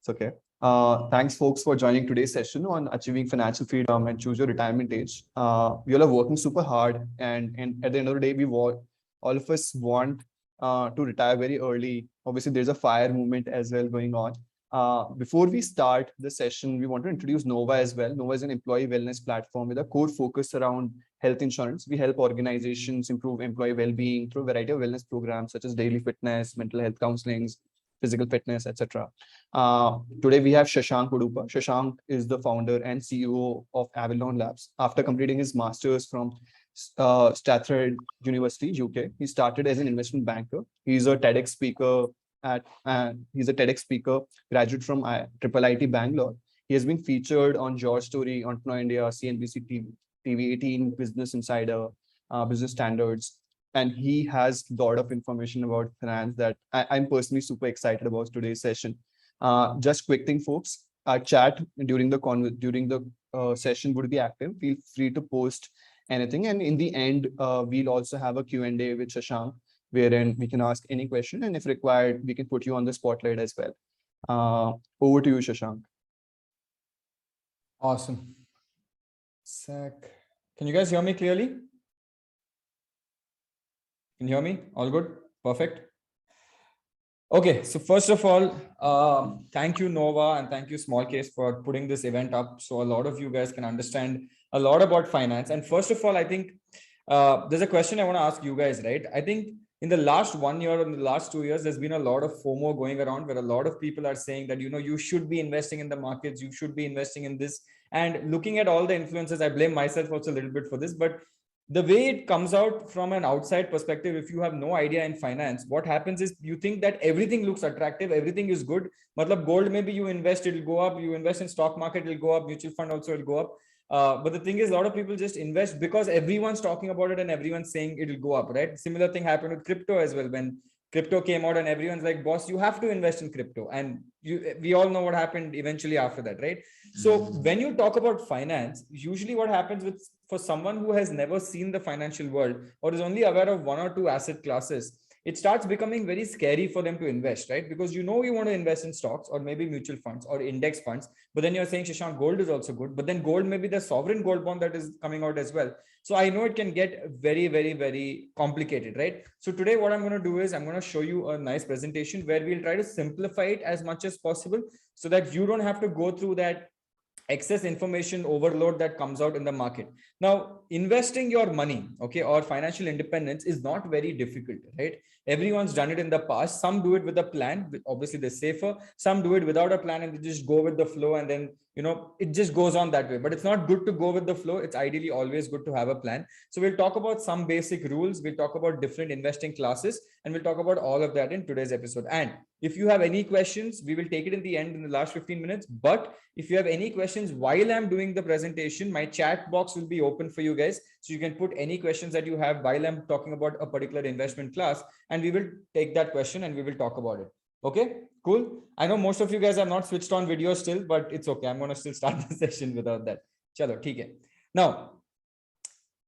It's okay. Thanks, folks, for joining today's session on achieving financial freedom and choose your retirement age. We all are working super hard, and at the end of the day, all of us want to retire very early. Obviously, there's a fire movement as well going on. Before we start the session, we want to introduce Nova as well. Nova is an employee wellness platform with a core focus around health insurance. We help organizations improve employee well-being through a variety of wellness programs such as daily fitness, mental health counselings, physical fitness, etc. Today we have Shashank Udupa. Shashank is the founder and CEO of Avalon Labs. After completing his master's from Strathclyde University, UK, he started as an investment banker. He's a TEDx speaker graduate from IIT Bangalore. He has been featured on George Story, Entrepreneur India, CNBC TV 18, Business Insider, Business Standards, and he has a lot of information about finance that I'm personally super excited about today's session. Just quick thing, folks. Our chat during the session would be active. Feel free to post anything, and in the end, we'll also have a Q&A with Shashank, wherein we can ask any question, and if required, we can put you on the spotlight as well. Over to you, Shashank. Awesome. Can you guys hear me clearly? Can you hear me? All good? Perfect. Okay, so first of all, thank you, Nova, and thank you, Small Case, for putting this event up so a lot of you guys can understand a lot about finance. And first of all, I think there's a question I want to ask you guys, right? I think in the last 1 year or in the last 2 years, there's been a lot of FOMO going around where a lot of people are saying that, you should be investing in the markets, you should be investing in this. And looking at all the influences, I blame myself also a little bit for this, but the way it comes out from an outside perspective, if you have no idea in finance, what happens is you think that everything looks attractive, everything is good. Matlab gold, maybe you invest, it'll go up. You invest in stock market, it'll go up. Mutual fund also will go up. But the thing is, a lot of people just invest because everyone's talking about it and everyone's saying it'll go up, right? Similar thing happened with crypto as well. When crypto came out and everyone's like, boss, you have to invest in crypto. And we all know what happened eventually after that, right? So when you talk about finance, usually what happens for someone who has never seen the financial world or is only aware of one or two asset classes, it starts becoming very scary for them to invest, right? Because you want to invest in stocks or maybe mutual funds or index funds, but then you're saying, Shashank, gold is also good, but then gold may be the sovereign gold bond that is coming out as well. So I know it can get very, very, very complicated, right? So today what I'm going to do is I'm going to show you a nice presentation where we'll try to simplify it as much as possible so that you don't have to go through that excess information overload that comes out in the market. Now, investing your money, okay, or financial independence is not very difficult, right? Everyone's done it in the past. Some do it with a plan, obviously they're safer. Some do it without a plan and they just go with the flow, and then it just goes on that way. But it's not good to go with the flow. It's ideally always good to have a plan. So we'll talk about some basic rules. We'll talk about different investing classes, and we'll talk about all of that in today's episode. And if you have any questions, we will take it in the end in the last 15 minutes. But if you have any questions while I'm doing the presentation, my chat box will be open for you guys. So you can put any questions that you have while I'm talking about a particular investment class, and we will take that question and we will talk about it. Okay, cool. I know most of you guys have not switched on video still, but it's okay. I'm going to still start the session without that. Chalo, theek hai. Now,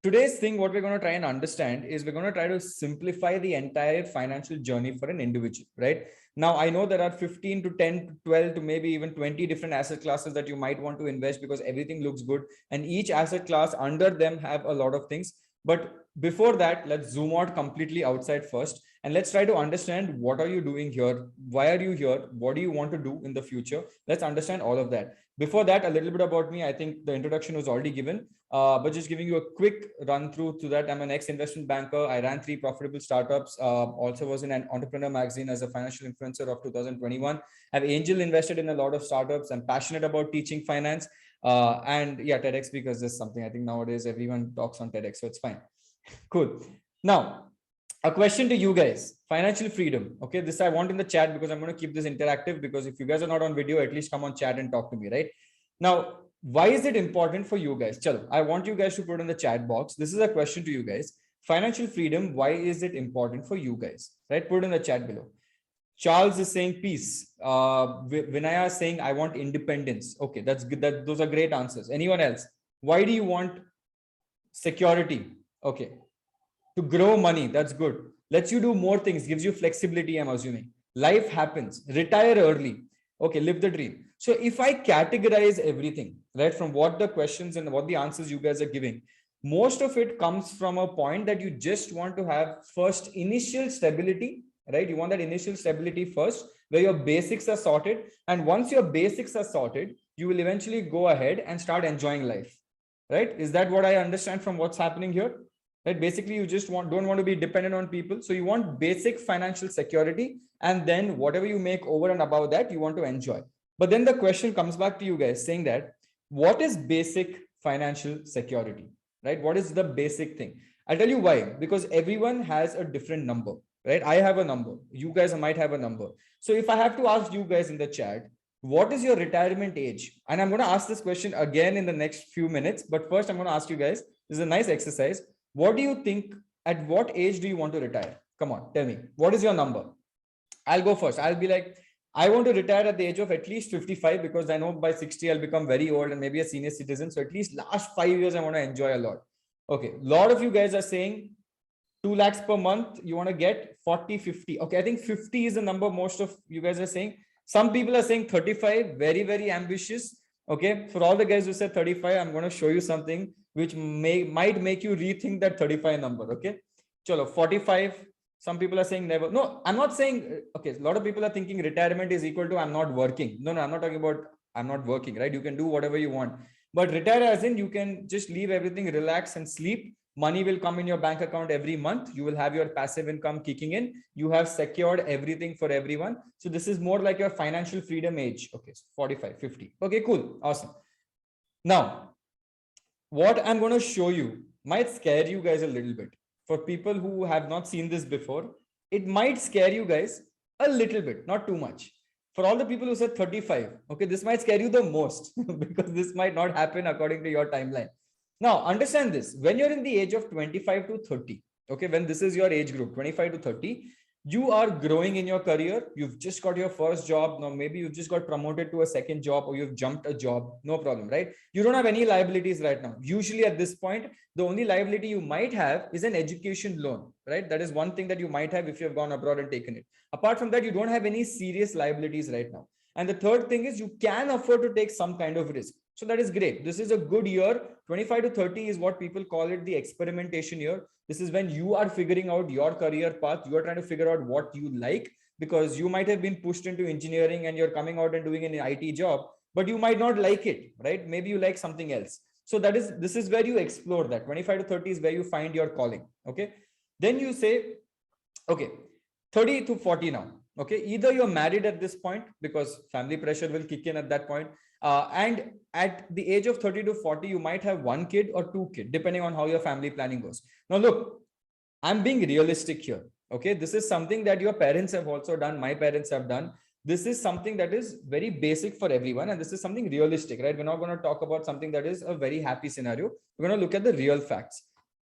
today's thing, what we're going to try and understand is we're going to try to simplify the entire financial journey for an individual, right? Now, I know there are 15 to 10 to 12 to maybe even 20 different asset classes that you might want to invest because everything looks good. And each asset class under them have a lot of things. But before that, let's zoom out completely outside first. And let's try to understand what are you doing here? Why are you here? What do you want to do in the future? Let's understand all of that. Before that, a little bit about me. I think the introduction was already given, but just giving you a quick run through to that. I'm an ex-investment banker. I ran 3 profitable startups. Also was in an entrepreneur magazine as a financial influencer of 2021. I've angel invested in a lot of startups. I'm passionate about teaching finance. And yeah, TEDx speakers is something I think nowadays everyone talks on TEDx, so it's fine. Cool. Now, a question to you guys, financial freedom. Okay, this I want in the chat because I'm going to keep this interactive, because if you guys are not on video, at least come on chat and talk to me, right? Now, why is it important for you guys? Chalo, I want you guys to put in the chat box. This is a question to you guys. Financial freedom, why is it important for you guys? Right? Put in the chat below. Charles is saying peace. Vinaya is saying, I want independence. Okay, that's good. Those are great answers. Anyone else? Why do you want security? Okay. To grow money, that's good. Lets you do more things, gives you flexibility, I'm assuming. Life happens. Retire early. Okay, live the dream. So if I categorize everything, right, from what the questions and what the answers you guys are giving, most of it comes from a point that you just want to have first initial stability, right? You want that initial stability first, where your basics are sorted. And once your basics are sorted, you will eventually go ahead and start enjoying life, right? Is that what I understand from what's happening here? Right? Basically, you just don't want to be dependent on people. So you want basic financial security, and then whatever you make over and above that, you want to enjoy. But then the question comes back to you guys saying that, what is basic financial security, right? What is the basic thing? I'll tell you why. Because everyone has a different number, right? I have a number. You guys might have a number. So if I have to ask you guys in the chat, what is your retirement age? And I'm going to ask this question again in the next few minutes. But first, I'm going to ask you guys, this is a nice exercise. What do you think? At what age do you want to retire? Come on, tell me. What is your number? I'll go first. I'll be like, I want to retire at the age of at least 55, because I know by 60 I'll become very old and maybe a senior citizen. So at least last 5 years I want to enjoy a lot. Okay, a lot of you guys are saying 2 lakhs per month you want to get, 40, 50. Okay, I think 50 is the number most of you guys are saying. Some people are saying 35, very, very ambitious. Okay, for all the guys who said 35, I'm going to show you something which might make you rethink that 35 number. Okay, chalo, 45. Some people are saying never. No, I'm not saying, okay, a lot of people are thinking retirement is equal to I'm not working. No, I'm not talking about I'm not working, right? You can do whatever you want. But retire as in you can just leave everything, relax and sleep. Money will come in your bank account every month. You will have your passive income kicking in. You have secured everything for everyone. So this is more like your financial freedom age. Okay, so 45, 50. Okay, cool. Awesome. Now, what I'm going to show you might scare you guys a little bit. For people who have not seen this before, it might scare you guys a little bit, not too much. For all the people who said 35, okay, this might scare you the most because this might not happen according to your timeline. Now, understand this. When you're in the age of 25 to 30, okay, when this is your age group, 25 to 30, you are growing in your career. You've just got your first job. Now, maybe you've just got promoted to a second job, or you've jumped a job. No problem, right? You don't have any liabilities right now. Usually at this point, the only liability you might have is an education loan, right? That is one thing that you might have if you have gone abroad and taken it. Apart from that, you don't have any serious liabilities right now. And the third thing is you can afford to take some kind of risk. So that is great. This is a good year. 25 to 30 is what people call it the experimentation year. This is when you are figuring out your career path. You are trying to figure out what you like, because you might have been pushed into engineering and you're coming out and doing an IT job, but you might not like it, right? Maybe you like something else. So this is where you explore that. 25 to 30 is where you find your calling. Okay. Then you say, okay, 30 to 40 now. Okay. Either you're married at this point because family pressure will kick in at that point. And at the age of 30 to 40, you might have 1 kid or 2 kids, depending on how your family planning goes. Now, look, I'm being realistic here. Okay. This is something that your parents have also done. My parents have done. This is something that is very basic for everyone. And this is something realistic, right? We're not going to talk about something that is a very happy scenario. We're going to look at the real facts.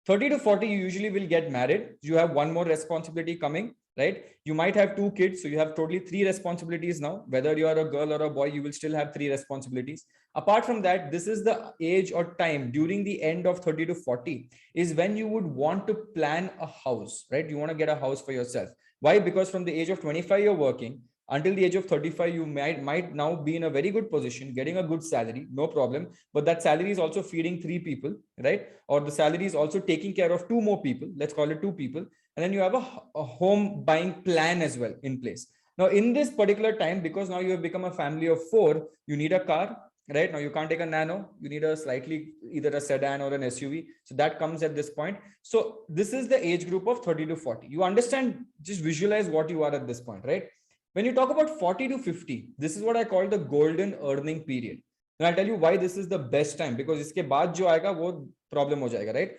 30 to 40, you usually will get married. You have one more responsibility coming, right? You might have 2 kids. So you have totally 3 responsibilities now. Whether you are a girl or a boy, you will still have 3 responsibilities. Apart from that, this is the age or time during the end of 30 to 40 is when you would want to plan a house, right? You want to get a house for yourself. Why? Because from the age of 25, you're working. Until the age of 35, you might now be in a very good position, getting a good salary, no problem. But that salary is also feeding 3 people, right? Or the salary is also taking care of 2 more people. Let's call it 2 people. And then you have a home buying plan as well in place. Now, in this particular time, because now you have become a family of 4, you need a car, right? Now you can't take a nano. You need a slightly either a sedan or an SUV. So that comes at this point. So this is the age group of 30 to 40. You understand, just visualize what you are at this point, right? When you talk about 40 to 50, this is what I call the golden earning period. And I'll tell you why this is the best time, because iske baad jo aayega, wo problem ho jayega, right?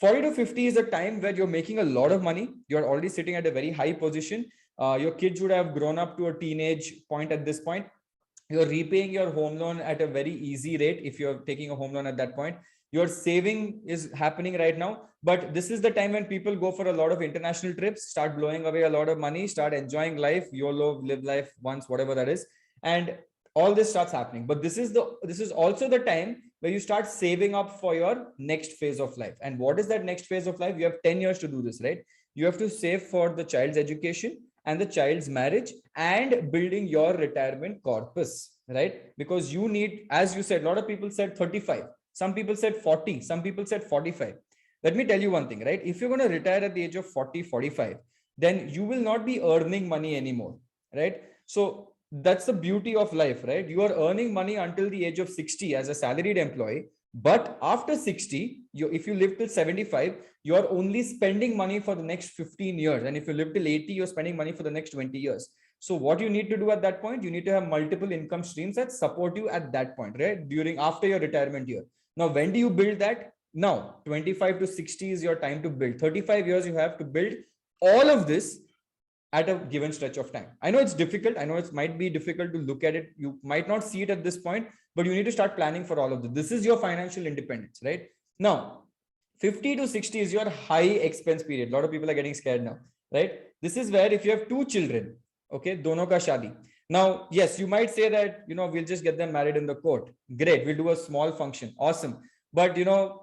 40 to 50 is a time where you're making a lot of money. You're already sitting at a very high position. Your kids would have grown up to a teenage point at this point. You're repaying your home loan at a very easy rate if you're taking a home loan at that point. Your saving is happening right now, but this is the time when people go for a lot of international trips, start blowing away a lot of money, start enjoying life, YOLO, live life once, whatever that is. And all this starts happening. But this is also the time where you start saving up for your next phase of life. And what is that next phase of life? You have 10 years to do this, right? You have to save for the child's education, and the child's marriage and building your retirement corpus, right? Because you need, as you said, a lot of people said 35, some people said 40, some people said 45. Let me tell you one thing, right? If you're going to retire at the age of 40, 45, then you will not be earning money anymore, right? So that's the beauty of life, right? You are earning money until the age of 60 as a salaried employee, but after 60, if you live till 75, you're only spending money for the next 15 years. And if you live till 80, you're spending money for the next 20 years. So what you need to do at that point, you need to have multiple income streams that support you at that point, right? After your retirement year. Now, when do you build that? Now, 25 to 60 is your time to build. 35 years, you have to build all of this at a given stretch of time. I know it's difficult. I know it might be difficult to look at it. You might not see it at this point, but you need to start planning for all of this. This is your financial independence, right? Now, 50 to 60 is your high expense period. A lot of people are getting scared now, right? This is where if you have two children, okay, dono ka shadi. Now, yes, you might say that, we'll just get them married in the court. Great. We'll do a small function. Awesome. But,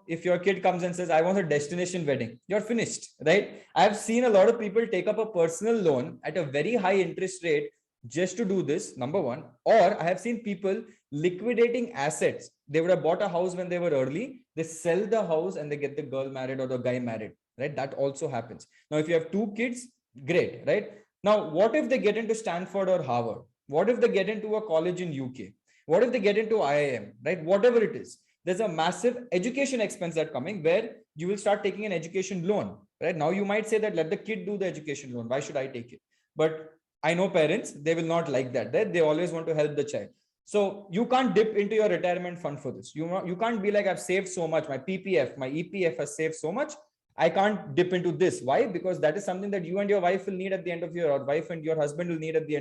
if your kid comes and says, I want a destination wedding, you're finished, right? I've seen a lot of people take up a personal loan at a very high interest rate just to do this, number one. Or I have seen people liquidating assets. They would have bought a house when they were early. They sell the house and they get the girl married or the guy married, right? That also happens. Now, if you have two kids, great, right? Now, what if they get into Stanford or Harvard? What if they get into a college in UK? What if they get into IIM, right? Whatever it is. There's a massive education expense that's coming where you will start taking an education loan, right? Now you might say that let the kid do the education loan. Why should I take it? But I know parents, they will not like that. They always want to help the child. So you can't dip into your retirement fund for this. You can't be like, I've saved so much. My PPF, my EPF has saved so much. I can't dip into this. Why? Because that is something that you and your wife will need at the end of your wife and your husband will need at the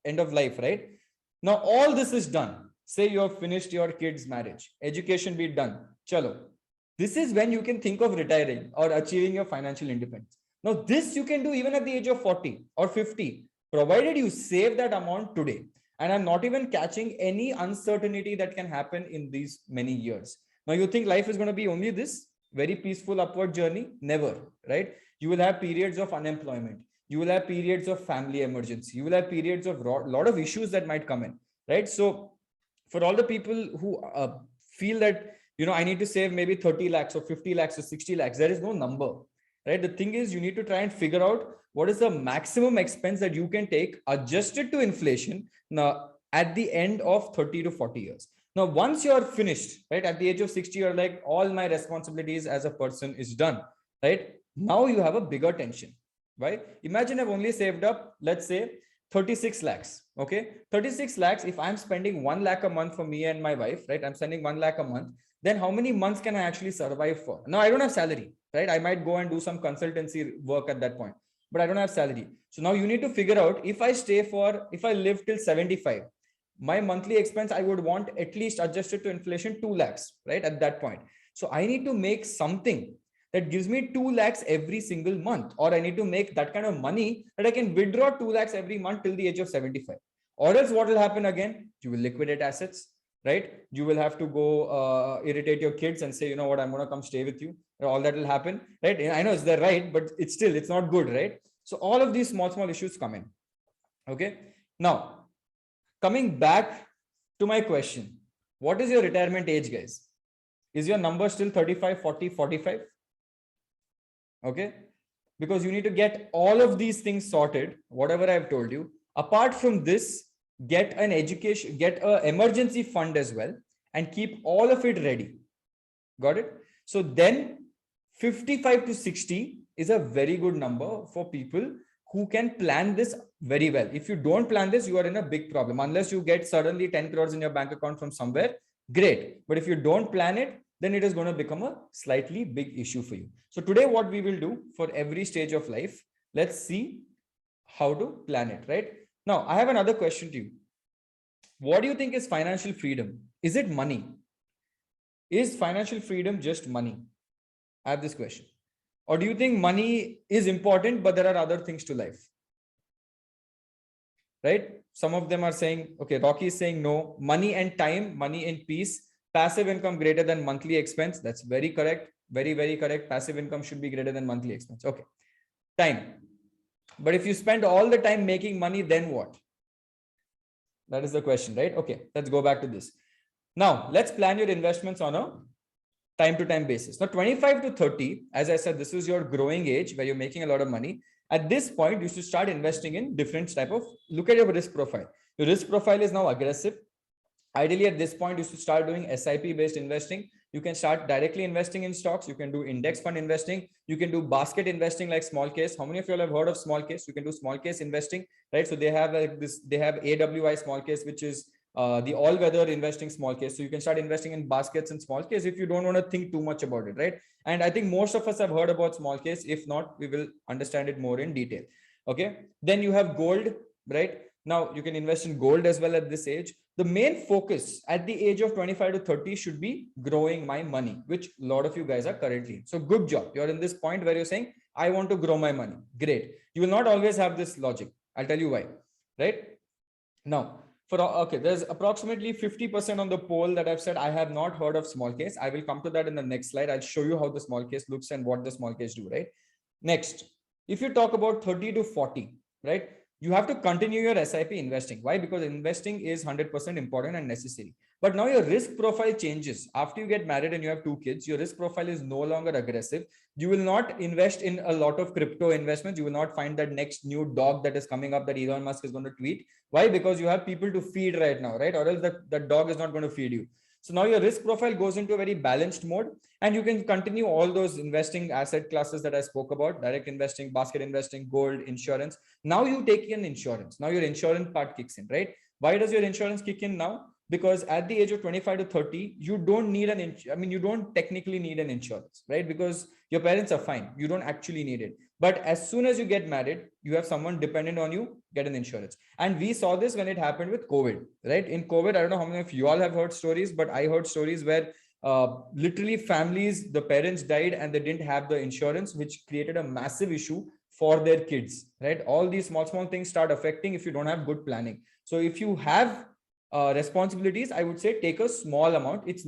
end of life, right? Now, all this is done. Say you have finished your kid's marriage, education be done. Chalo. This is when you can think of retiring or achieving your financial independence. Now, this you can do even at the age of 40 or 50, provided you save that amount today. And I'm not even catching any uncertainty that can happen in these many years. Now, you think life is going to be only this very peaceful upward journey? Never, right? You will have periods of unemployment. You will have periods of family emergency. You will have periods of a lot of issues that might come in, right? So for all the people who feel that, I need to save maybe 30 lakhs or 50 lakhs or 60 lakhs, there is no number, right? The thing is, you need to try and figure out what is the maximum expense that you can take adjusted to inflation now at the end of 30 to 40 years. Now, once you're finished, right, at the age of 60, you're like, all my responsibilities as a person is done, right? Now you have a bigger tension, right? Imagine I've only saved up, let's say, 36 lakhs. Okay. 36 lakhs. If I'm spending 1 lakh a month for me and my wife, right? I'm spending 1 lakh a month. Then how many months can I actually survive for? Now, I don't have salary, right? I might go and do some consultancy work at that point, but I don't have salary. So now you need to figure out if I live till 75, my monthly expense, I would want at least adjusted to inflation, 2 lakhs, right? At that point. So I need to make something that gives me 2 lakhs every single month, or I need to make that kind of money that I can withdraw 2 lakhs every month till the age of 75. Or else what will happen again? You will liquidate assets, right? You will have to go irritate your kids and say, you know what, I'm going to come stay with you. All that will happen, right? I know it's the right, but it's not good, right? So all of these small issues come in. Okay. Now, coming back to my question, what is your retirement age, guys? Is your number still 35, 40, 45? Okay, because you need to get all of these things sorted, whatever I've told you. Apart from this, get an emergency fund as well and keep all of it ready. Got it? So then 55 to 60 is a very good number for people who can plan this very well. If you don't plan this, you are in a big problem. Unless you get suddenly 10 crores in your bank account from somewhere, great. But if you don't plan it, then it is going to become a slightly big issue for you. So today, what we will do for every stage of life, let's see how to plan it, right? Now, I have another question to you. What do you think is financial freedom? Is it money? Is financial freedom just money? I have this question. Or do you think money is important, but there are other things to life? Right? Some of them are saying, okay, Rocky is saying no, money and time, money and peace. Passive income greater than monthly expense. That's very correct. Very, very correct. Passive income should be greater than monthly expense. Okay. Time. But if you spend all the time making money, then what? That is the question, right? Okay, let's go back to this. Now, let's plan your investments on a time to time basis. Now, 25 to 30, as I said, this is your growing age where you're making a lot of money. At this point, you should start investing in different type of, look at your risk profile. Your risk profile is now aggressive. Ideally, at this point, you should start doing SIP based investing. You can start directly investing in stocks. You can do index fund investing. You can do basket investing like small case. How many of you all have heard of small case? You can do small case investing, right? So they have like this, they have AWI small case, which is the all weather investing small case. So you can start investing in baskets and small case if you don't want to think too much about it, right? And I think most of us have heard about small case. If not, we will understand it more in detail. Okay. Then you have gold, right? Now you can invest in gold as well at this age. The main focus at the age of 25 to 30 should be growing my money, which a lot of you guys are currently. So good job. You're in this point where you're saying, I want to grow my money. Great. You will not always have this logic. I'll tell you why, right? Now, okay, there's approximately 50% on the poll that I've said I have not heard of small case. I will come to that in the next slide. I'll show you how the small case looks and what the small case do, right? Next, if you talk about 30 to 40, right? You have to continue your SIP investing. Why? Because investing is 100% important and necessary. But now your risk profile changes. After you get married and you have 2 kids, your risk profile is no longer aggressive. You will not invest in a lot of crypto investments. You will not find that next new dog that is coming up that Elon Musk is going to tweet. Why? Because you have people to feed right now, right? Or else that dog is not going to feed you. So now your risk profile goes into a very balanced mode, and you can continue all those investing asset classes that I spoke about: direct investing, basket investing, gold, insurance. Now you take in insurance. Now your insurance part kicks in, right? Why does your insurance kick in now? Because at the age of 25 to 30, you don't need you don't technically need an insurance, right? Because your parents are fine. You don't actually need it. But as soon as you get married, you have someone dependent on you, get an insurance. And we saw this when it happened with COVID, right? In COVID, I don't know how many of you all have heard stories, but I heard stories where literally families, the parents died and they didn't have the insurance, which created a massive issue for their kids, right? All these small things start affecting if you don't have good planning. So if you have responsibilities, I would say take a small amount. It's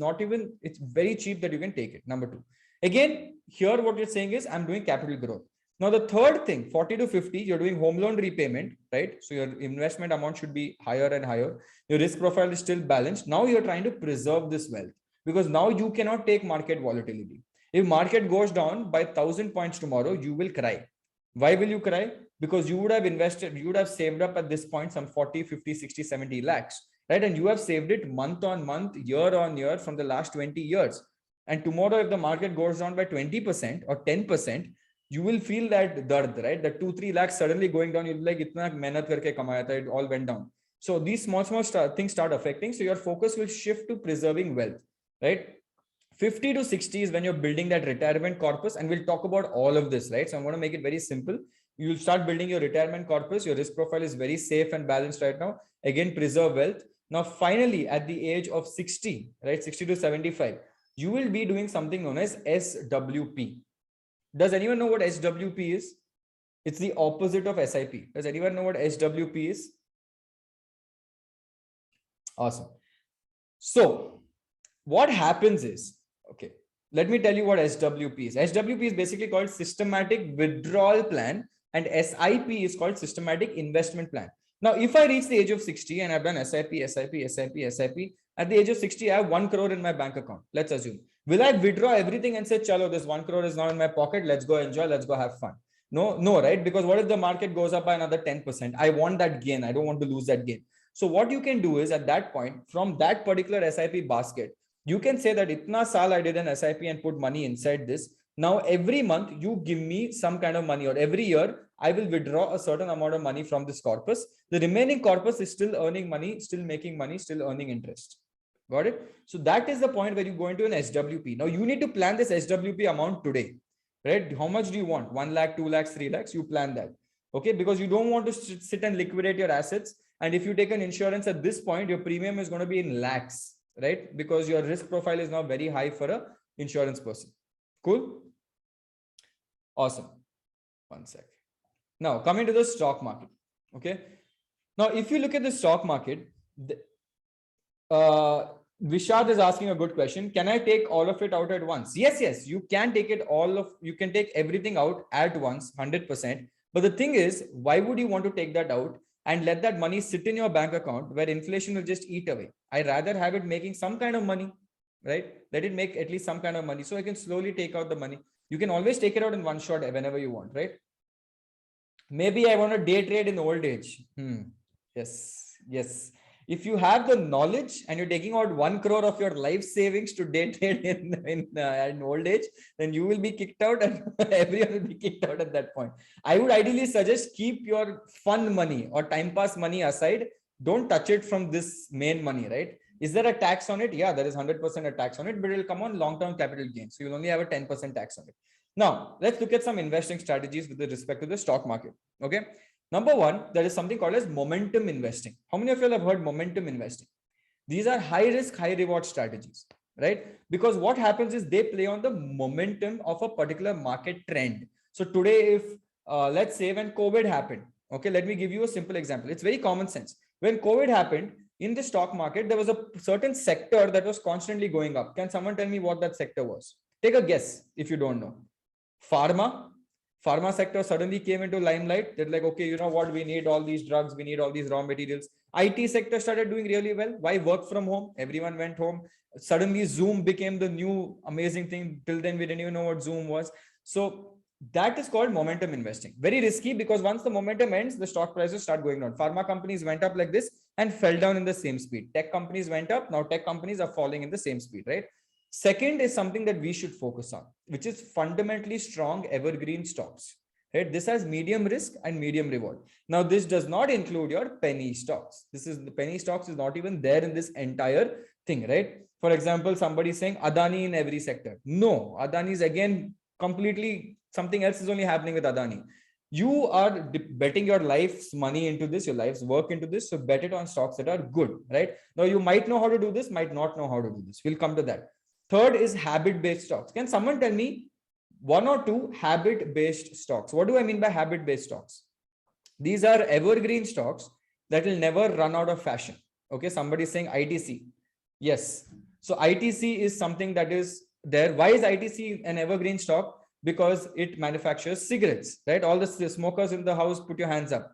very cheap that you can take it. Number 2, again, here what you're saying is I'm doing capital growth. Now, the third thing, 40 to 50, you're doing home loan repayment, right? So your investment amount should be higher and higher. Your risk profile is still balanced. Now you're trying to preserve this wealth because now you cannot take market volatility. If market goes down by 1,000 points tomorrow, you will cry. Why will you cry? Because you would have invested, you would have saved up at this point some 40, 50, 60, 70 lakhs, right? And you have saved it month on month, year on year from the last 20 years. And tomorrow, if the market goes down by 20% or 10%, you will feel that dard, right? That 2-3 lakhs suddenly going down. You'll be like, itna mehnat karke kamaya tha, it all went down. So these small things start affecting. So your focus will shift to preserving wealth, right? 50 to 60 is when you're building that retirement corpus. And we'll talk about all of this, right? So I'm going to make it very simple. You'll start building your retirement corpus. Your risk profile is very safe and balanced right now. Again, preserve wealth. Now, finally, at the age of 60, right? 60 to 75, you will be doing something known as SWP. Does anyone know what SWP is? It's the opposite of SIP. Does anyone know what SWP is? Awesome. So what happens is, okay, let me tell you what SWP is. SWP is basically called systematic withdrawal plan, and SIP is called systematic investment plan. Now, if I reach the age of 60 and I've done SIP, at the age of 60, I have 1 crore in my bank account. Let's assume. Will I withdraw everything and say, chalo, this 1 crore is now in my pocket. Let's go enjoy. Let's go have fun. No, right? Because what if the market goes up by another 10%? I want that gain. I don't want to lose that gain. So what you can do is at that point, from that particular SIP basket, you can say that itna saal I did an SIP and put money inside this. Now, every month you give me some kind of money, or every year I will withdraw a certain amount of money from this corpus. The remaining corpus is still earning money, still making money, still earning interest. Got it? So that is the point where you go into an SWP. Now you need to plan this SWP amount today, right? How much do you want? 1 lakh, 2 lakhs, 3 lakhs? You plan that. Okay. Because you don't want to sit and liquidate your assets. And if you take an insurance at this point, your premium is going to be in lakhs, right? Because your risk profile is now very high for a insurance person. Cool. Awesome. 1 sec. Now coming to the stock market. Okay. Now, if you look at the stock market, Vishad is asking a good question. Can I take all of it out at once? Yes, you can take it you can take everything out at once, 100%. But the thing is, why would you want to take that out and let that money sit in your bank account where inflation will just eat away? I rather have it making some kind of money, right? Let it make at least some kind of money so I can slowly take out the money. You can always take it out in one shot whenever you want, right? Maybe I want to day trade in old age. Yes, yes. If you have the knowledge and you're taking out 1 crore of your life savings to day trade in old age, then you will be kicked out and everyone will be kicked out at that point. I would ideally suggest keep your fun money or time pass money aside. Don't touch it from this main money, right? Is there a tax on it? Yeah, there is 100% a tax on it, but it will come on long-term capital gains. So you'll only have a 10% tax on it. Now, let's look at some investing strategies with respect to the stock market. Okay. Number one, there is something called as momentum investing. How many of you have heard momentum investing? These are high risk, high reward strategies, right? Because what happens is they play on the momentum of a particular market trend. So today, if let's say when COVID happened, okay, let me give you a simple example. It's very common sense. When COVID happened in the stock market, there was a certain sector that was constantly going up. Can someone tell me what that sector was? Take a guess if you don't know. Pharma sector suddenly came into limelight. They're like, okay, you know what? We need all these drugs. We need all these raw materials. IT sector started doing really well. Why? Work from home. Everyone went home. Suddenly Zoom became the new amazing thing. Till then, we didn't even know what Zoom was. So that is called momentum investing. Very risky because once the momentum ends, the stock prices start going down. Pharma companies went up like this and fell down in the same speed. Tech companies went up. Now tech companies are falling in the same speed, right? Second is something that we should focus on, which is fundamentally strong evergreen stocks. Right? This has medium risk and medium reward. Now, this does not include your penny stocks. This is the penny stocks is not even there in this entire thing, right? For example, somebody saying Adani in every sector. No, Adani is again completely something else is only happening with Adani. You are betting your life's money into this, your life's work into this. So bet it on stocks that are good, right? Now, you might know how to do this, might not know how to do this. We'll come to that. Third is habit-based stocks. Can someone tell me one or two habit-based stocks? What do I mean by habit-based stocks? These are evergreen stocks that will never run out of fashion. Okay, somebody is saying ITC. Yes. So ITC is something that is there. Why is ITC an evergreen stock? Because it manufactures cigarettes, right? All the smokers in the house, put your hands up.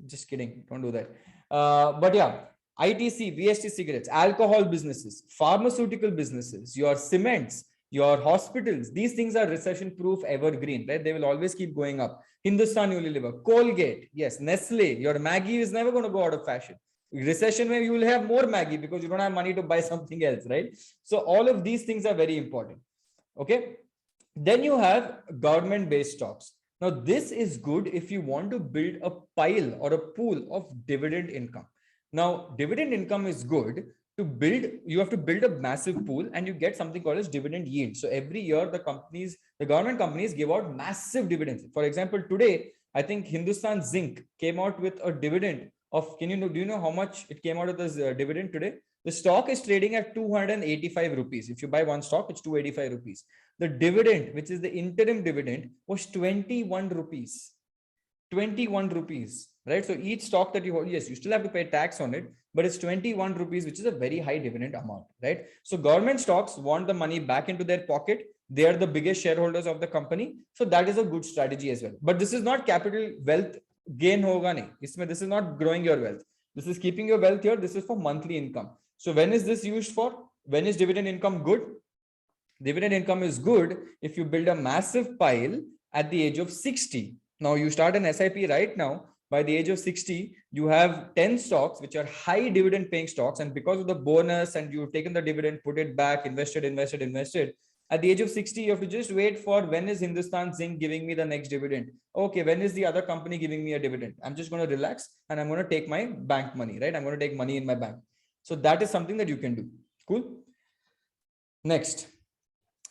Just kidding. Don't do that. But yeah. ITC, VST cigarettes, alcohol businesses, pharmaceutical businesses, your cements, your hospitals, these things are recession-proof evergreen, right? They will always keep going up. Hindustan Unilever, Colgate, yes, Nestle, your Maggie is never going to go out of fashion. Recession where you will have more Maggie because you don't have money to buy something else, right? So all of these things are very important. Okay. Then you have government-based stocks. Now, this is good if you want to build a pile or a pool of dividend income. Now, dividend income is good to build. You have to build a massive pool and you get something called as dividend yield. So every year, the government companies give out massive dividends. For example, today, I think Hindustan Zinc came out with a dividend of, do you know how much it came out of this dividend today? The stock is trading at 285 rupees. If you buy one stock, it's 285 rupees. The dividend, which is the interim dividend, was 21 rupees. 21 rupees, right? So each stock that you hold, yes, you still have to pay tax on it, but it's 21 rupees, which is a very high dividend amount, right? So government stocks want the money back into their pocket. They are the biggest shareholders of the company. So that is a good strategy as well. But this is not capital wealth gain hoga nahi. This is not growing your wealth. This is keeping your wealth here. This is for monthly income. So when is this used for? When is dividend income good? Dividend income is good if you build a massive pile at the age of 60. Now you start an SIP right now. By the age of 60, you have 10 stocks, which are high dividend paying stocks. And because of the bonus and you've taken the dividend, put it back, invested. At the age of 60, you have to just wait for when is Hindustan Zinc giving me the next dividend? Okay, when is the other company giving me a dividend? I'm just going to relax and I'm going to take my bank money, right? I'm going to take money in my bank. So that is something that you can do. Cool. Next,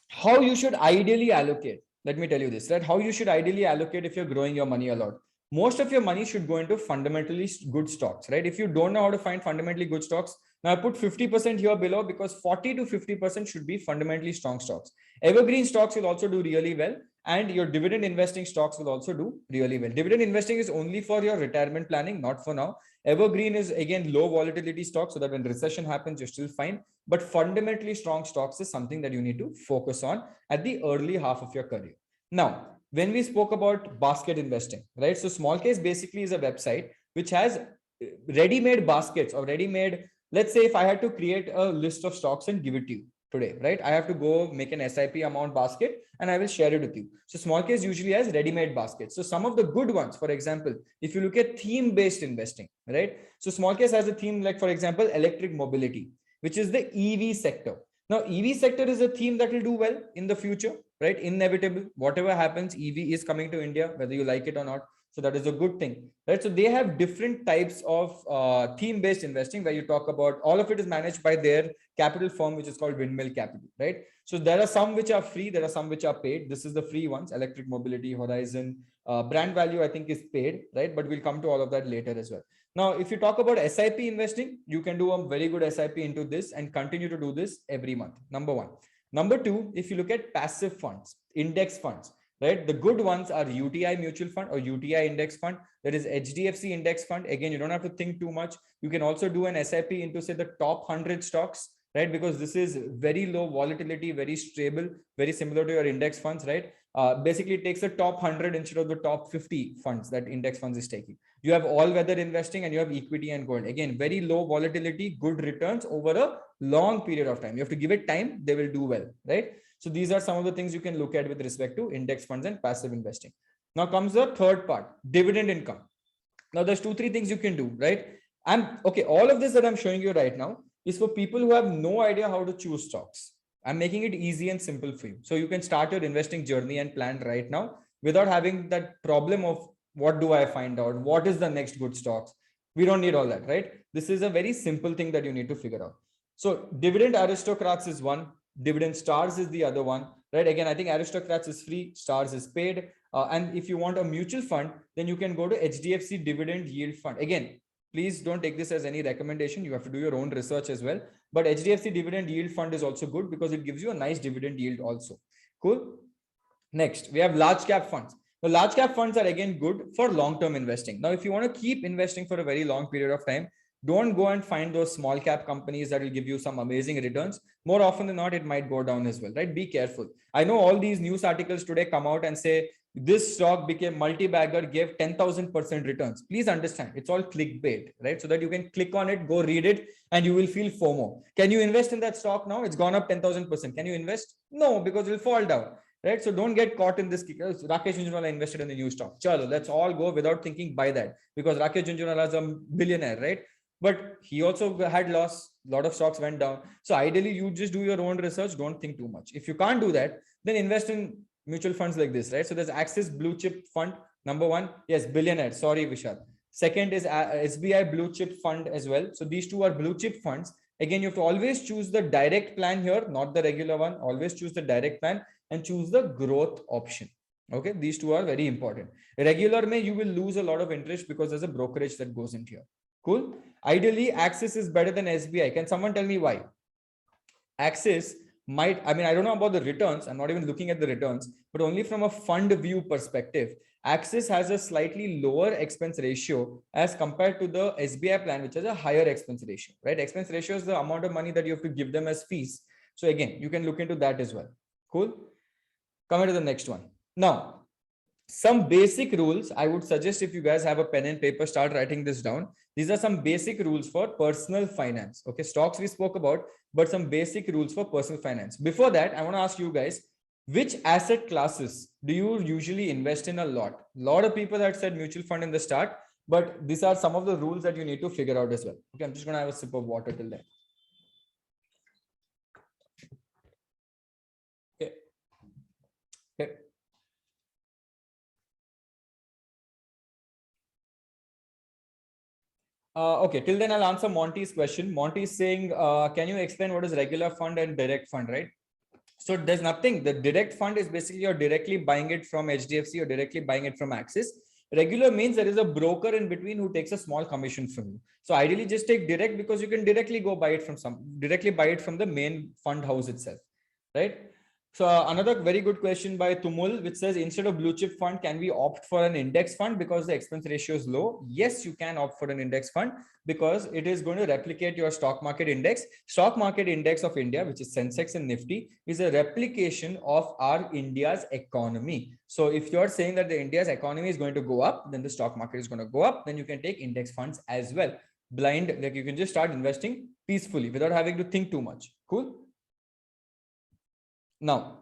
how you should ideally allocate. Let me tell you this, right? How you should ideally allocate if you're growing your money a lot. Most of your money should go into fundamentally good stocks, right? If you don't know how to find fundamentally good stocks, now I put 50% here below because 40 to 50% should be fundamentally strong stocks. Evergreen stocks will also do really well. And your dividend investing stocks will also do really well. Dividend investing is only for your retirement planning, not for now. Evergreen is again low volatility stocks so that when recession happens, you're still fine. But fundamentally strong stocks is something that you need to focus on at the early half of your career. Now, when we spoke about basket investing, right? So small case basically is a website which has ready-made baskets or ready-made, let's say if I had to create a list of stocks and give it to you today, right? I have to go make an SIP amount basket and I will share it with you. So small case usually has ready-made baskets. So some of the good ones, for example, if you look at theme-based investing, right? So small case has a theme like, for example, electric mobility, which is the EV sector. Now, EV sector is a theme that will do well in the future, right? Inevitable. Whatever happens, EV is coming to India, whether you like it or not. So that is a good thing, right? So they have different types of theme-based investing where you talk about all of it is managed by their capital firm, which is called Windmill Capital, right? So there are some which are free, there are some which are paid. This is the free ones: electric mobility, Horizon. Brand value, I think, is paid, right? But we'll come to all of that later as well. Now, if you talk about SIP investing, you can do a very good SIP into this and continue to do this every month. Number one. Number two, if you look at passive funds, index funds, right? The good ones are UTI mutual fund or UTI index fund. There is HDFC index fund. Again, you don't have to think too much. You can also do an SIP into, say, the top 100 stocks, right? Because this is very low volatility, very stable, very similar to your index funds, right? Basically, it takes the top 100 instead of the top 50 funds that index funds is taking. You have all weather investing and you have equity and gold. Again, very low volatility, good returns over a long period of time. You have to give it time, they will do well, right? So these are some of the things you can look at with respect to index funds and passive investing. Now comes the third part, dividend income. Now there's 2-3 things you can do, right? Okay, all of this that I'm showing you right now is for people who have no idea how to choose stocks. I'm making it easy and simple for you. So you can start your investing journey and plan right now without having that problem of what do I find out? What is the next good stocks? We don't need all that, right? This is a very simple thing that you need to figure out. So dividend aristocrats is one, dividend stars is the other one, right? Again, I think aristocrats is free, stars is paid. And if you want a mutual fund, then you can go to HDFC dividend yield fund. Again, please don't take this as any recommendation. You have to do your own research as well. But HDFC dividend yield fund is also good because it gives you a nice dividend yield also. Cool. Next, we have large cap funds. The large cap funds are again good for long-term investing. Now, if you want to keep investing for a very long period of time, don't go and find those small cap companies that will give you some amazing returns. More often than not, it might go down as well, right? Be careful. I know all these news articles today come out and say this stock became multi-bagger, gave 10,000% returns. Please understand, it's all clickbait, right? So that you can click on it, go read it, and you will feel FOMO. Can you invest in that stock now? It's gone up 10,000%. Can you invest? No, because it will fall down. Right, so don't get caught in this. Rakesh Jhunjhunwala invested in the new stock. Chalo, let's all go without thinking buy that because Rakesh Jhunjhunwala is a billionaire, right? But he also had loss. A lot of stocks went down. So ideally, you just do your own research. Don't think too much. If you can't do that, then invest in mutual funds like this, right? So there's Axis Blue Chip Fund. Number one, yes, billionaire. Sorry, Vishal. Second is SBI Blue Chip Fund as well. So these two are blue chip funds. Again, you have to always choose the direct plan here, not the regular one. Always choose the direct plan and choose the growth option. Okay, these two are very important. Regular may you will lose a lot of interest because there's a brokerage that goes into here. Cool. Ideally, Axis is better than SBI. Can someone tell me why? Axis might, I mean, I don't know about the returns. I'm not even looking at the returns, but only from a fund view perspective, Axis has a slightly lower expense ratio as compared to the SBI plan, which has a higher expense ratio, right? Expense ratio is the amount of money that you have to give them as fees. So again, you can look into that as well. Cool. Coming to the next one. Now, some basic rules. I would suggest if you guys have a pen and paper, start writing this down. These are some basic rules for personal finance. Okay, stocks we spoke about, but some basic rules for personal finance. Before that, I want to ask you guys, which asset classes do you usually invest in a lot? A lot of people had said mutual fund in the start, but these are some of the rules that you need to figure out as well. Okay, I'm just going to have a sip of water till then. Okay. Okay. Okay, till then I'll answer Monty's question. Monty is saying, can you explain what is regular fund and direct fund, right? So there's nothing. The direct fund is basically you're directly buying it from HDFC or directly buying it from Axis. Regular means there is a broker in between who takes a small commission from you. So ideally just take direct because you can directly go buy it from directly buy it from the main fund house itself, right? So another very good question by Tumul, which says, instead of blue chip fund, can we opt for an index fund because the expense ratio is low? Yes, you can opt for an index fund because it is going to replicate your stock market index. Stock market index of India, which is Sensex and Nifty, is a replication of our India's economy. So if you're saying that the India's economy is going to go up, then the stock market is going to go up. Then you can take index funds as well. Blind, like you can just start investing peacefully without having to think too much. Cool. Now,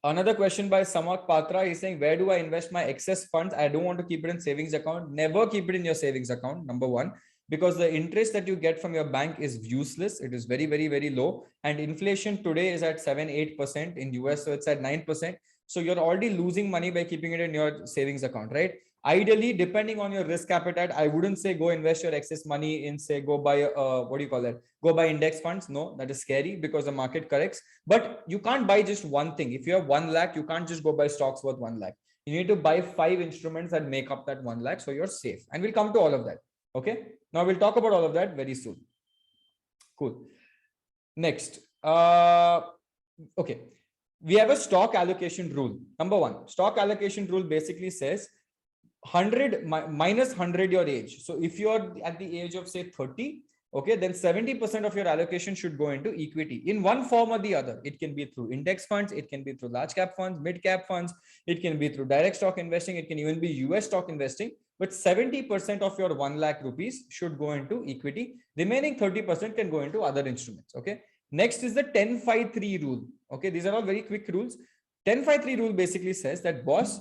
another question by Samak Patra is saying, where do I invest my excess funds? I don't want to keep it in savings account. Never keep it in your savings account, number one, because the interest that you get from your bank is useless. It is very, very, very low. And inflation today is at 7-8% in US. So it's at 9%. So you're already losing money by keeping it in your savings account, right? Ideally, depending on your risk appetite, I wouldn't say go invest your excess money in, say, go buy, what do you call that? Go buy index funds. No, that is scary because the market corrects. But you can't buy just one thing. If you have 1 lakh, you can't just go buy stocks worth 1 lakh. You need to buy 5 instruments that make up that 1 lakh. So you're safe. And we'll come to all of that. Okay. Now we'll talk about all of that very soon. Cool. Next. Okay. We have a stock allocation rule. Number one, stock allocation rule basically says 100 minus 100 your age. So if you're at the age of, say, 30, okay, then 70% of your allocation should go into equity in one form or the other. It can be through index funds, it can be through large cap funds, mid cap funds, it can be through direct stock investing, it can even be US stock investing. But 70% of your 1 lakh rupees should go into equity. Remaining 30% can go into other instruments. Okay. Next is the 10-5-3 rule. Okay, these are all very quick rules. 10-5-3 rule basically says that, boss,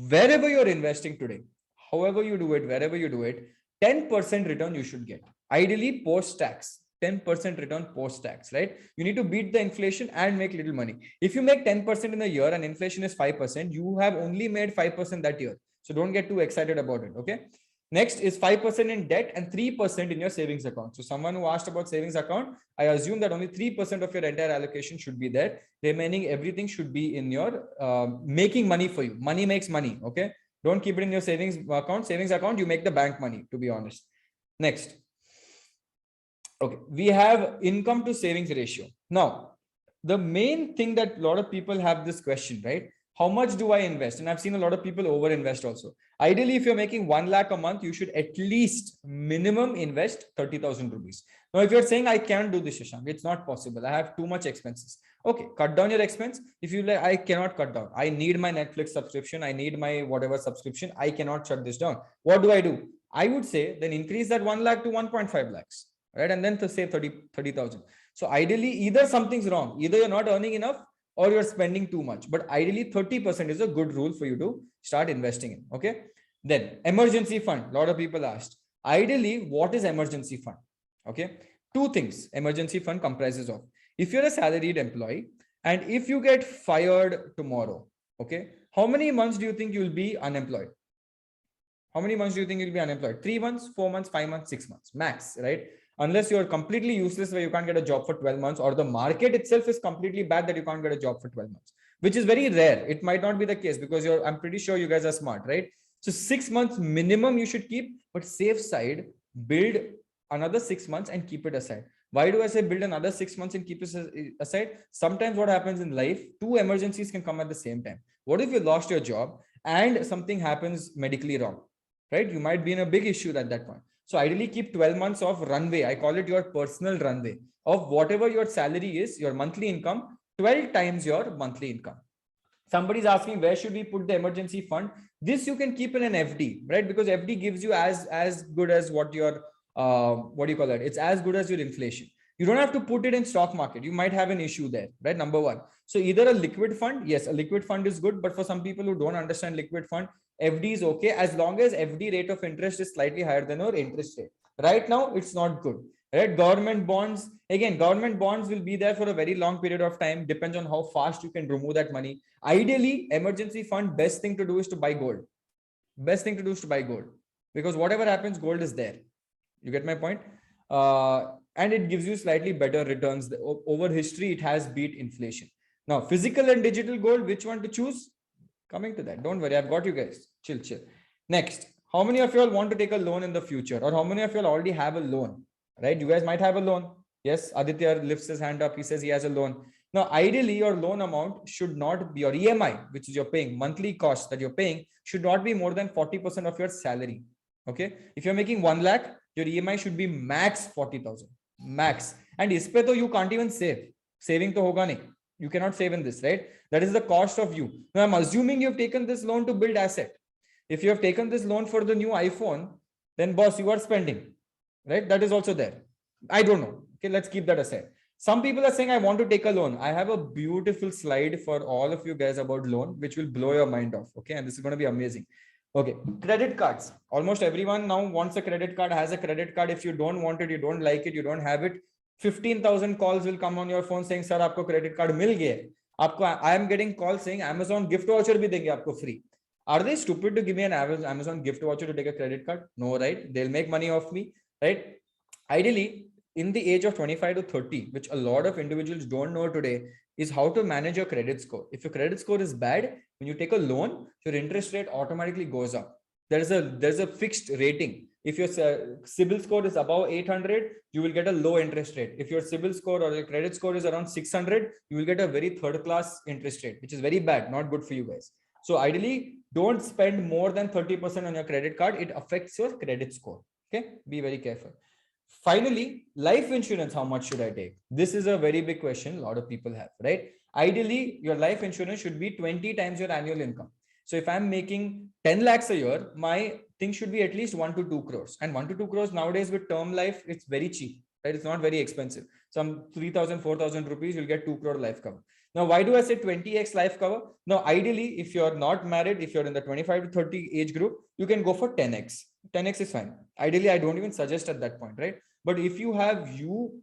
wherever you're investing today, however you do it, wherever you do it, 10% return you should get. Ideally post-tax, 10% return post-tax, right? You need to beat the inflation and make little money. If you make 10% in a year and inflation is 5%, you have only made 5% that year. So don't get too excited about it, okay? Next is 5% in debt and 3% in your savings account. So someone who asked about savings account, I assume that only 3% of your entire allocation should be there. Remaining everything should be in your making money for you. Money makes money, okay? Don't keep it in your savings account. Savings account, you make the bank money, to be honest. Next. Okay, we have income to savings ratio. Now, the main thing that a lot of people have this question, right? How much do I invest? And I've seen a lot of people over invest also. Ideally, if you're making 1 lakh a month, you should at least minimum invest 30,000 rupees. Now, if you're saying I can't do this, Shashank, it's not possible. I have too much expenses. Okay, cut down your expense. If you like, I cannot cut down. I need my Netflix subscription. I need my whatever subscription. I cannot shut this down. What do? I would say then increase that 1 lakh to 1.5 lakhs, right? And then to save 30,000. So ideally, either something's wrong. Either you're not earning enough or you're spending too much. But ideally, 30% is a good rule for you to start investing in. Okay. Then emergency fund. A lot of people asked. Ideally, what is emergency fund? Okay. Two things emergency fund comprises of. If you're a salaried employee and if you get fired tomorrow, okay, how many months do you think you'll be unemployed? How many months do you think you'll be unemployed? 3 months, 4 months, 5 months, 6 months, max, right? Unless you're completely useless where you can't get a job for 12 months or the market itself is completely bad that you can't get a job for 12 months, which is very rare. It might not be the case because I'm pretty sure you guys are smart, right? So 6 months minimum you should keep, but safe side, build another 6 months and keep it aside. Why do I say build another 6 months and keep it aside? Sometimes what happens in life, two emergencies can come at the same time. What if you lost your job and something happens medically wrong, right? You might be in a big issue at that point. So ideally keep 12 months of runway. I call it your personal runway of whatever your salary is, your monthly income, 12 times your monthly income. Somebody's asking, where should we put the emergency fund? This you can keep in an FD, right? Because FD gives you as good as what your, what do you call that? It's as good as your inflation. You don't have to put it in stock market. You might have an issue there, right? Number one. So either a liquid fund. Yes, a liquid fund is good. But for some people who don't understand liquid fund, FD is okay as long as FD rate of interest is slightly higher than your interest rate. Right now, it's not good. Right? Government bonds, again, government bonds will be there for a very long period of time. Depends on how fast you can remove that money. Ideally, emergency fund, best thing to do is to buy gold. Best thing to do is to buy gold because whatever happens, gold is there. You get my point? And it gives you slightly better returns. Over history, it has beat inflation. Now, physical and digital gold, which one to choose? Coming to that. Don't worry, I've got you guys. Chill. Next, how many of you all want to take a loan in the future? Or how many of you all already have a loan? Right? You guys might have a loan. Yes, Aditya lifts his hand up. He says he has a loan. Now, ideally, your loan amount should not be, your EMI, which is you're paying, monthly cost that you're paying, should not be more than 40% of your salary. Okay. If you're making 1 lakh, your EMI should be max 40,000. Max. And ispe to you can't even save. Saving to hoga nahi. You cannot save in this, right? That is the cost of you. Now, I'm assuming you've taken this loan to build asset. If you have taken this loan for the new iPhone, then boss, you are spending, right? That is also there. I don't know. Okay, let's keep that aside. Some people are saying, I want to take a loan. I have a beautiful slide for all of you guys about loan, which will blow your mind off. Okay. And this is going to be amazing. Okay. Credit cards. Almost everyone now wants a credit card, has a credit card. If you don't want it, you don't like it, you don't have it, 15,000 calls will come on your phone saying, sir, aapko credit card mil gaya. I am getting calls saying Amazon gift voucher bhi denge aapko free. Are they stupid to give me an Amazon gift voucher to take a credit card? No, right? They'll make money off me, right? Ideally, in the age of 25 to 30, which a lot of individuals don't know today, is how to manage your credit score. If your credit score is bad, when you take a loan, your interest rate automatically goes up. There's a fixed rating. If your CIBIL score is above 800, you will get a low interest rate. If your CIBIL score or your credit score is around 600, you will get a very third class interest rate, which is very bad, not good for you guys. So ideally, don't spend more than 30% on your credit card. It affects your credit score. Okay, be very careful. Finally, life insurance, how much should I take? This is a very big question a lot of people have, right? Ideally, your life insurance should be 20 times your annual income. So if I'm making 10 lakhs a year, my thing should be at least 1 to 2 crores. And 1 to 2 crores nowadays with term life, it's very cheap, right? It's not very expensive. Some 3,000, 4,000 rupees, you'll get 2 crore life cover. Now, why do I say 20x life cover? Now, ideally, if you're not married, if you're in the 25 to 30 age group, you can go for 10x. 10x is fine. Ideally, I don't even suggest at that point, right? But if you have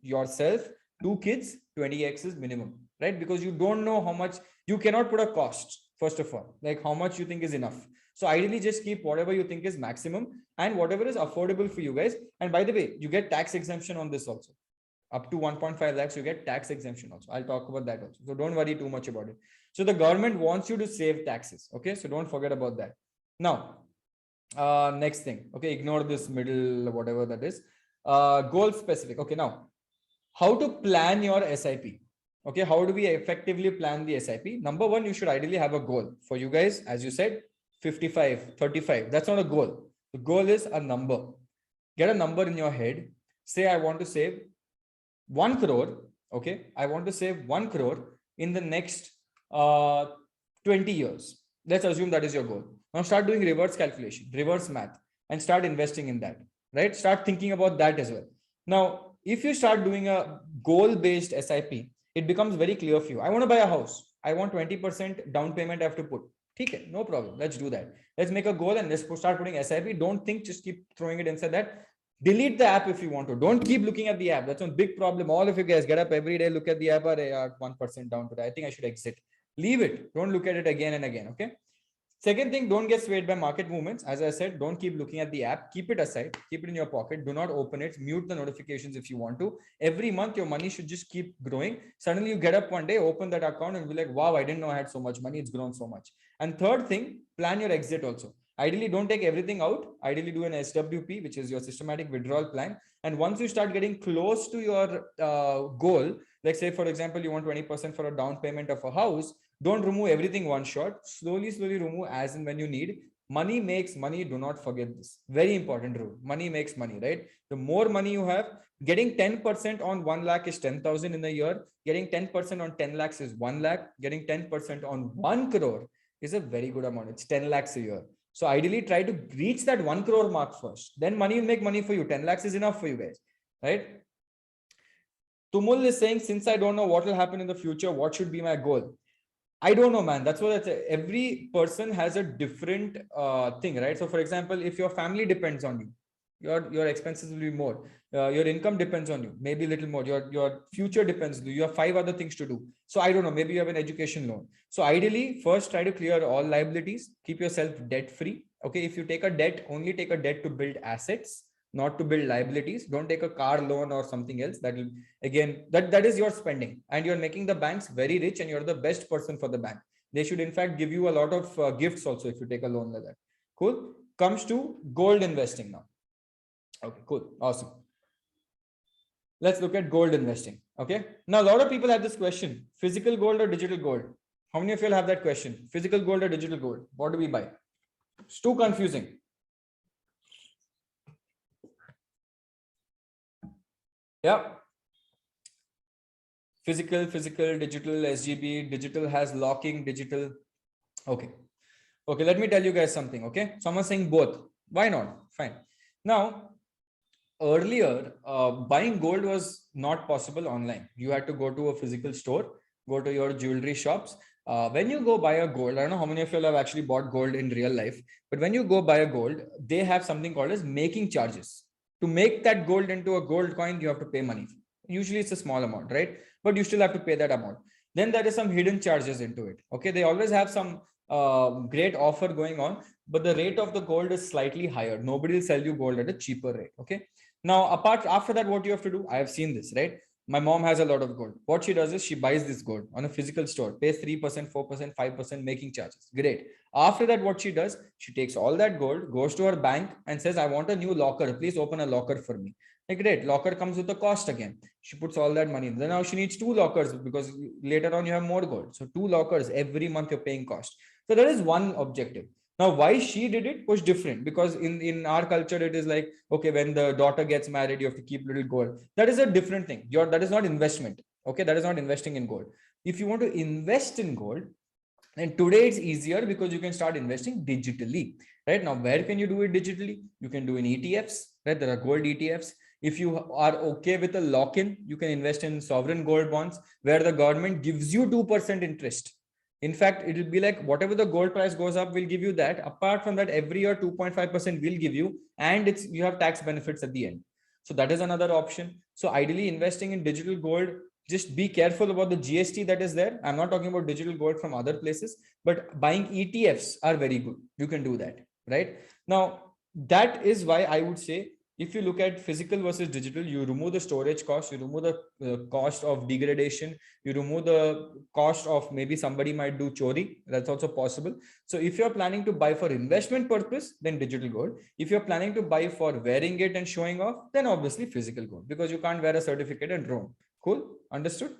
yourself, 2 kids, 20x is minimum, right? Because you don't know how much, you cannot put a cost, first of all, like how much you think is enough. So ideally, just keep whatever you think is maximum and whatever is affordable for you guys. And by the way, you get tax exemption on this also. Up to 1.5 lakhs, you get tax exemption also. I'll talk about that also. So don't worry too much about it. So the government wants you to save taxes. Okay. So don't forget about that. Now, next thing. Okay. Ignore this middle, whatever that is. Goal specific. Okay. Now, how to plan your SIP? Okay. How do we effectively plan the SIP? Number one, you should ideally have a goal for you guys. As you said, 55, 35. That's not a goal. The goal is a number. Get a number in your head. Say, I want to save 1 crore. Okay. I want to save 1 crore in the next 20 years. Let's assume that is your goal. Now start doing reverse calculation, reverse math, and start investing in that, right? Start thinking about that as well. Now, if you start doing a goal-based SIP, it becomes very clear for you. I want to buy a house. I want 20% down payment I have to put. Okay, no problem. Let's do that. Let's make a goal and let's start putting SIP. Don't think, just keep throwing it inside that. Delete the app if you want to. Don't keep looking at the app. That's a big problem. All of you guys get up every day, look at the app, 1% down today. I think I should exit. Leave it. Don't look at it again and again. Okay. Second thing, don't get swayed by market movements. As I said, don't keep looking at the app. Keep it aside. Keep it in your pocket. Do not open it. Mute the notifications if you want to. Every month, your money should just keep growing. Suddenly, you get up one day, open that account and be like, wow, I didn't know I had so much money. It's grown so much. And third thing, plan your exit also. Ideally, don't take everything out. Ideally, do an SWP, which is your systematic withdrawal plan. And once you start getting close to your goal, like say, for example, you want 20% for a down payment of a house, don't remove everything one shot. Slowly remove as and when you need. Money makes money. Do not forget this. Very important rule. Money makes money, right? The more money you have, getting 10% on 1 lakh is 10,000 in a year. Getting 10% on 10 lakhs is 1 lakh. Getting 10% on 1 crore is a very good amount. It's 10 lakhs a year. So ideally try to reach that 1 crore mark first. Then money will make money for you. 10 lakhs is enough for you guys, right? Tumul is saying, since I don't know what will happen in the future, what should be my goal? I don't know, man. That's what every person has a different thing, right? So for example, if your family depends on you, your expenses will be more. Your income depends on you, maybe a little more. Your future depends on you. You have 5 other things to do. So I don't know, maybe you have an education loan. So ideally, first try to clear all liabilities. Keep yourself debt free. Okay, if you take a debt, only take a debt to build assets, not to build liabilities. Don't take a car loan or something else. That will, again, that is your spending, and you're making the banks very rich, and you're the best person for the bank. They should in fact give you a lot of gifts also if you take a loan like that. Cool. Comes to gold investing now. Okay, cool. Awesome. let's look at gold investing. Okay. Now, a lot of people have this question, physical gold or digital gold? How many of you have that question? Physical gold or digital gold? What do we buy? It's too confusing. Yeah. Physical, digital, SGB, digital has locking, digital. Okay. Okay, let me tell you guys something. Okay. Someone's saying both. Why not? Fine. Now, earlier, buying gold was not possible online. You had to go to a physical store, go to your jewelry shops. When you go buy a gold, I don't know how many of you have actually bought gold in real life, but when you go buy a gold, they have something called as making charges. To make that gold into a gold coin, you have to pay money. Usually it's a small amount, right? But you still have to pay that amount. Then there is some hidden charges into it. Okay, they always have some great offer going on, but the rate of the gold is slightly higher. Nobody will sell you gold at a cheaper rate. Okay. Now, after that, what you have to do, I have seen this, right? My mom has a lot of gold. What she does is she buys this gold on a physical store, pays 3%, 4%, 5% making charges. Great. After that, what she does, she takes all that gold, goes to her bank and says, I want a new locker. Please open a locker for me. Like, great. Locker comes with a cost again. She puts all that money. Then now she needs 2 lockers because later on you have more gold. So 2 lockers every month you're paying cost. So that is one objective. Now, why she did it was different, because in our culture, it is like, okay, when the daughter gets married, you have to keep little gold. That is a different thing. That is not investment. Okay, that is not investing in gold. If you want to invest in gold, and today it's easier because you can start investing digitally, right? Now, where can you do it digitally? You can do in ETFs, right? There are gold ETFs. If you are okay with a lock-in, you can invest in sovereign gold bonds where the government gives you 2% interest. In fact, it will be like whatever the gold price goes up, we'll give you that. Apart from that, every year 2.5% will give you, and you have tax benefits at the end. So that is another option. So ideally, investing in digital gold, just be careful about the GST that is there. I'm not talking about digital gold from other places, but buying ETFs are very good. You can do that, right? Now, that is why I would say, if you look at physical versus digital, you remove the storage cost, you remove the cost of degradation, you remove the cost of maybe somebody might do chori. That's also possible. So if you're planning to buy for investment purpose, then digital gold. If you're planning to buy for wearing it and showing off, then obviously physical gold, because you can't wear a certificate and roam. Cool? Understood?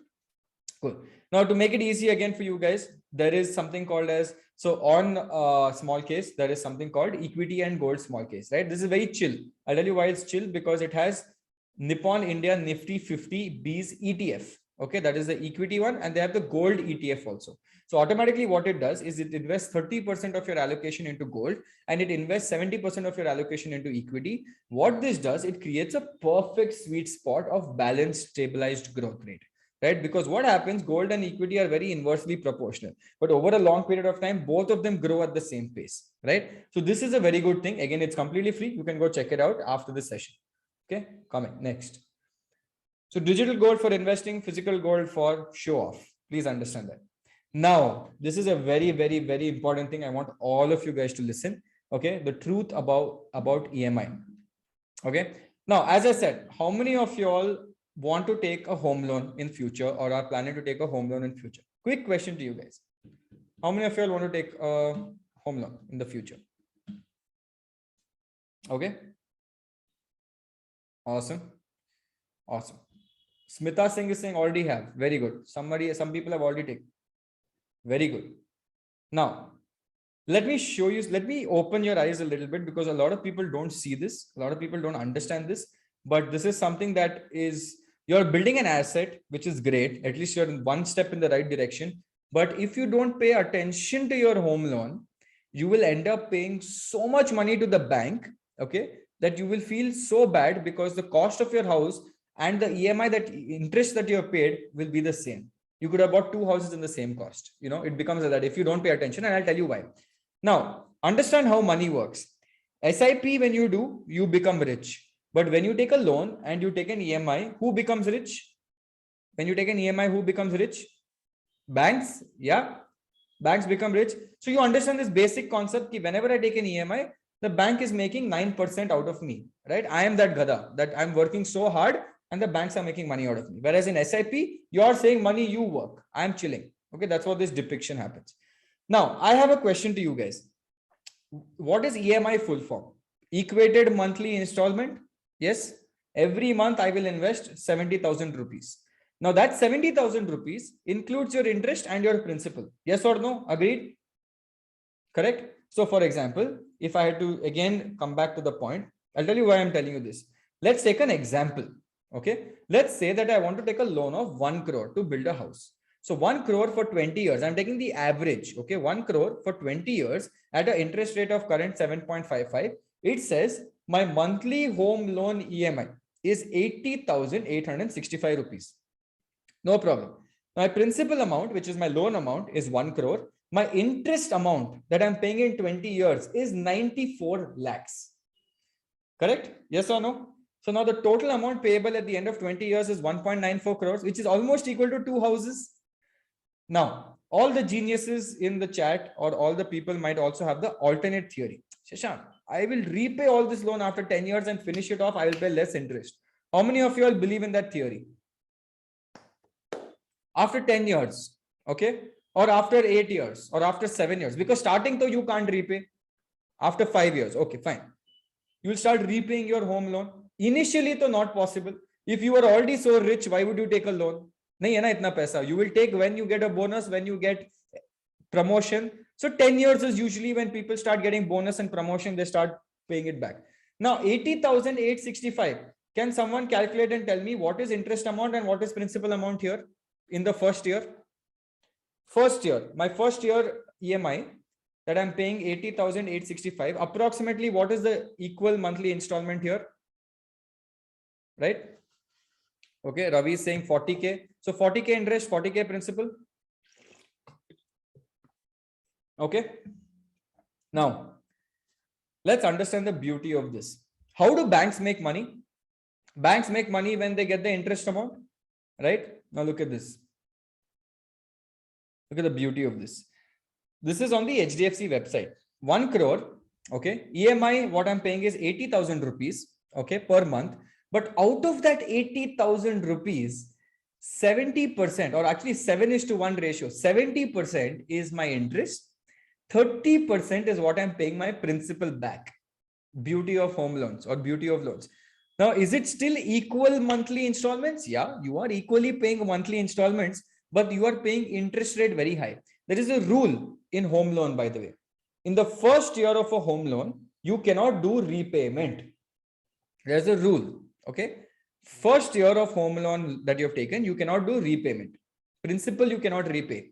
Cool. Now, to make it easy again for you guys, there is something called as, so on small case, there is something called equity and gold small case, right? This is very chill. I'll tell you why it's chill, because it has Nippon India Nifty 50 Bs ETF. Okay, that is the equity one, and they have the gold ETF also. So automatically what it does is it invests 30% of your allocation into gold, and it invests 70% of your allocation into equity. What this does, it creates a perfect sweet spot of balanced, stabilized growth rate. Right? Because what happens, gold and equity are very inversely proportional, but over a long period of time, both of them grow at the same pace, right? So this is a very good thing. Again, it's completely free. You can go check it out after this session. Okay, coming next. So digital gold for investing, physical gold for show off. Please understand that. Now, this is a very, very, very important thing. I want all of you guys to listen. Okay, the truth about EMI. Okay. Now, as I said, how many of you all want to take a home loan in future, or are planning to take a home loan in future? Quick question to you guys. How many of you all want to take a home loan in the future? Okay. Awesome. Awesome. Smita Singh is saying already have. Very good. Some people have already taken. Very good. Now, let me show you, let me open your eyes a little bit, because a lot of people don't see this. A lot of people don't understand this, but this is something that is, you're building an asset, which is great. At least you're one step in the right direction. But if you don't pay attention to your home loan, you will end up paying so much money to the bank, okay, that you will feel so bad, because the cost of your house and the EMI, that interest that you have paid, will be the same. You could have bought 2 houses in the same cost. You know, it becomes like that if you don't pay attention, and I'll tell you why. Now, understand how money works. SIP, when you do, you become rich. But when you take a loan and you take an EMI, who becomes rich? When you take an EMI, who becomes rich? Banks. Yeah. Banks become rich. So you understand this basic concept that whenever I take an EMI, the bank is making 9% out of me, right? I am that gada, that I'm working so hard and the banks are making money out of me. Whereas in SIP, you are saying money, you work. I'm chilling. Okay. That's what this depiction happens. Now, I have a question to you guys. What is EMI full form? Equated monthly installment? Yes. Every month I will invest 70,000 rupees. Now that 70,000 rupees includes your interest and your principal. Yes or no? Agreed? Correct? So for example, if I had to again come back to the point, I'll tell you why I'm telling you this. Let's take an example. Okay. Let's say that I want to take a loan of 1 crore to build a house. So 1 crore for 20 years. I'm taking the average. Okay. 1 crore for 20 years at an interest rate of current 7.55. It says my monthly home loan EMI is 80,865 rupees. No problem. My principal amount, which is my loan amount, is 1 crore. My interest amount that I'm paying in 20 years is 94 lakhs. Correct? Yes or no? So now the total amount payable at the end of 20 years is 1.94 crores, which is almost equal to 2 houses. Now, all the geniuses in the chat or all the people might also have the alternate theory. Shashank, I will repay all this loan after 10 years and finish it off. I will pay less interest. How many of you all believe in that theory? After 10 years, okay? Or after 8 years or after 7 years, because starting though you can't repay. After 5 years, okay, fine. You will start repaying your home loan. Initially though not possible. If you are already so rich, why would you take a loan? Nahi hai na itna paisa. You will take when you get a bonus, when you get promotion. So 10 years is usually when people start getting bonus and promotion, they start paying it back. Now 80,865. Can someone calculate and tell me what is interest amount and what is principal amount here in the first year? First year, my first year EMI that I'm paying 80,865. Approximately what is the equal monthly installment here? Right? Okay, Ravi is saying 40K. So 40K interest, 40K principal. Okay. Now, let's understand the beauty of this. How do banks make money? Banks make money when they get the interest amount, right? Now look at this. Look at the beauty of this. This is on the Hdfc website. 1 crore, okay. EMI, what I'm paying is 80,000 rupees, okay, per month. But out of that 80,000 rupees, 70% or actually 7:1 ratio, 70% is my interest. 30% is what I'm paying my principal back. Beauty of home loans or beauty of loans. Now, is it still equal monthly installments? Yeah, you are equally paying monthly installments, but you are paying interest rate very high. There is a rule in home loan, by the way. In the first year of a home loan, you cannot do repayment. There's a rule. Okay. First year of home loan that you have taken, you cannot do repayment. Principal, you cannot repay.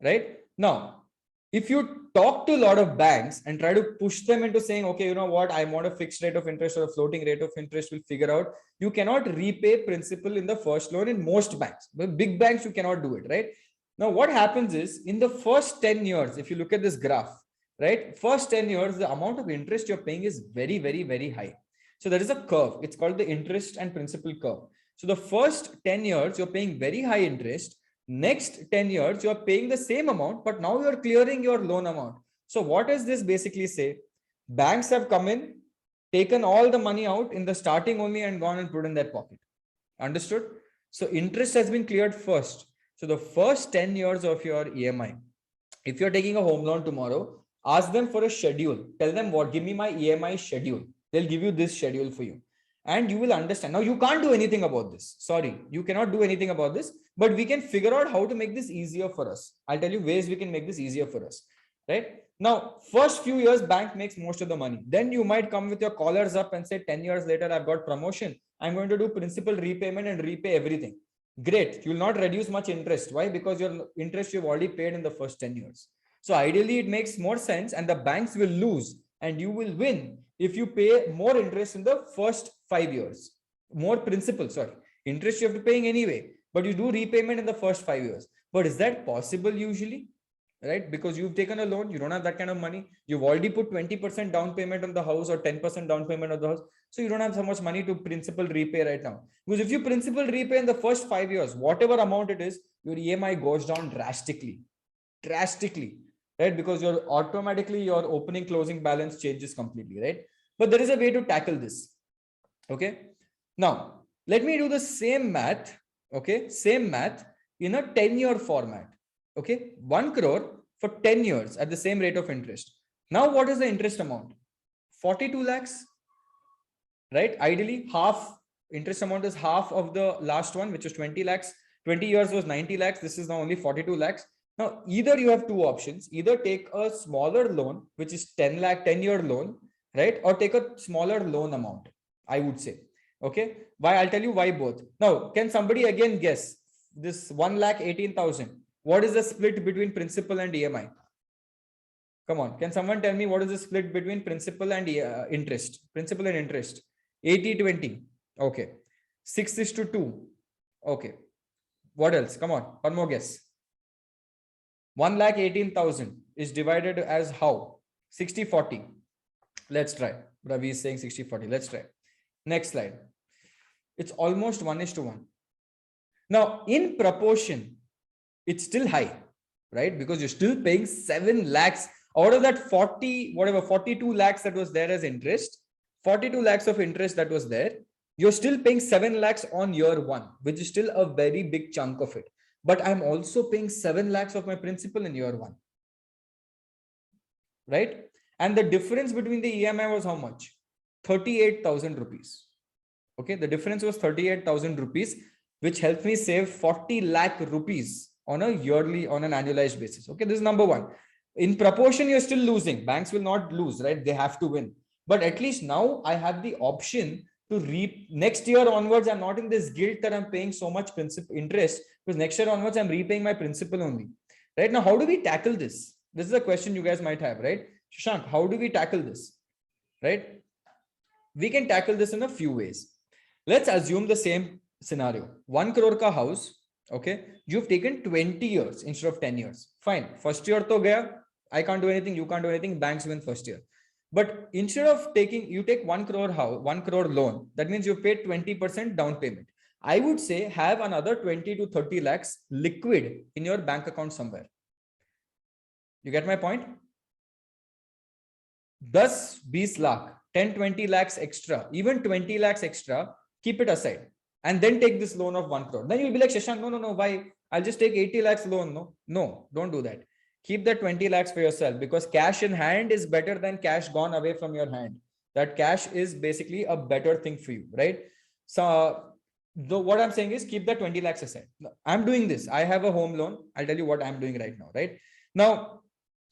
Right? Now, if you talk to a lot of banks and try to push them into saying, okay, you know what, I want a fixed rate of interest or a floating rate of interest, we'll figure out. You cannot repay principal in the first loan in most banks. But big banks, you cannot do it, right? Now, what happens is in the first 10 years, if you look at this graph, right, first 10 years, the amount of interest you're paying is very, very, very high. So there is a curve. It's called the interest and principal curve. So the first 10 years, you're paying very high interest. Next 10 years, you're paying the same amount, but now you're clearing your loan amount. So what does this basically say? Banks have come in, taken all the money out in the starting only and gone and put in their pocket. Understood? So interest has been cleared first. So the first 10 years of your EMI, if you're taking a home loan tomorrow, ask them for a schedule. Tell them what, give me my EMI schedule. They'll give you this schedule for you. And you will understand. Now, you can't do anything about this. Sorry, you cannot do anything about this, but we can figure out how to make this easier for us. I'll tell you ways we can make this easier for us. Right? Now, first few years, bank makes most of the money. Then you might come with your collars up and say 10 years later, I've got promotion. I'm going to do principal repayment and repay everything. Great. You will not reduce much interest. Why? Because your interest you've already paid in the first 10 years. So ideally, it makes more sense and the banks will lose and you will win if you pay more interest in the first 5 years. More principal, sorry. Interest you have to paying anyway, but you do repayment in the first 5 years. But is that possible usually? Right? Because you've taken a loan, you don't have that kind of money. You've already put 20% down payment on the house or 10% down payment on the house. So you don't have so much money to principal repay right now. Because if you principal repay in the first 5 years, whatever amount it is, your EMI goes down drastically. Drastically. Right? Because your automatically your opening closing balance changes completely. Right? But there is a way to tackle this. Okay. Now, let me do the same math. Okay. Same math in a 10-year format. Okay, 1 crore for 10 years at the same rate of interest. Now, what is the interest amount? 42 lakhs, right? Ideally, half interest amount is half of the last one, which is 20 lakhs. 20 years was 90 lakhs. This is now only 42 lakhs. Now, either you have two options, either take a smaller loan, which is 10 lakh, 10-year loan, right? Or take a smaller loan amount, I would say. Okay. Why? I'll tell you why both. Now, can somebody again guess this 1,18,000? What is the split between principal and EMI? Come on. Can someone tell me what is the split between principal and interest? Principal and interest. 80-20. Okay. 6:2. Okay. What else? Come on. One more guess. 1,18,000 is divided as how? 60-40. Let's try. Ravi is saying 60-40. Let's try. Next slide. It's almost 1:1. Now, in proportion, it's still high, right? Because you're still paying 7 lakhs out of that 42 lakhs that was there as interest, 42 lakhs of interest that was there. You're still paying 7 lakhs on year one, which is still a very big chunk of it. But I'm also paying 7 lakhs of my principal in year one, right? And the difference between the EMI was how much? 38,000 rupees. Okay, the difference was 38,000 rupees, which helped me save 40 lakh rupees on an annualized basis. Okay, this is number one. In proportion, you're still losing. Banks will not lose, right? They have to win. But at least now I have the option to reap next year onwards. I'm not in this guilt that I'm paying so much principal interest, because next year onwards, I'm repaying my principal only. Right now, how do we tackle this? This is a question you guys might have, right? Shashank, how do we tackle this? Right? We can tackle this in a few ways. Let's assume the same scenario. 1 crore ka house. Okay. You've taken 20 years instead of 10 years. Fine. First year to gaya. I can't do anything. You can't do anything. Banks win first year. But instead of you take 1 crore house, 1 crore loan. That means you paid 20% down payment. I would say have another 20 to 30 lakhs liquid in your bank account somewhere. You get my point? 10-20 lakh, 10-20 lakhs extra, even 20 lakhs extra, keep it aside and then take this loan of 1 crore. Then you'll be like, Shashank, no, why? I'll just take 80 lakhs loan. No, don't do that. Keep that 20 lakhs for yourself, because cash in hand is better than cash gone away from your hand. That cash is basically a better thing for you, right? So what I'm saying is keep that 20 lakhs aside. I'm doing this. I have a home loan. I'll tell you what I'm doing right now, right? Now,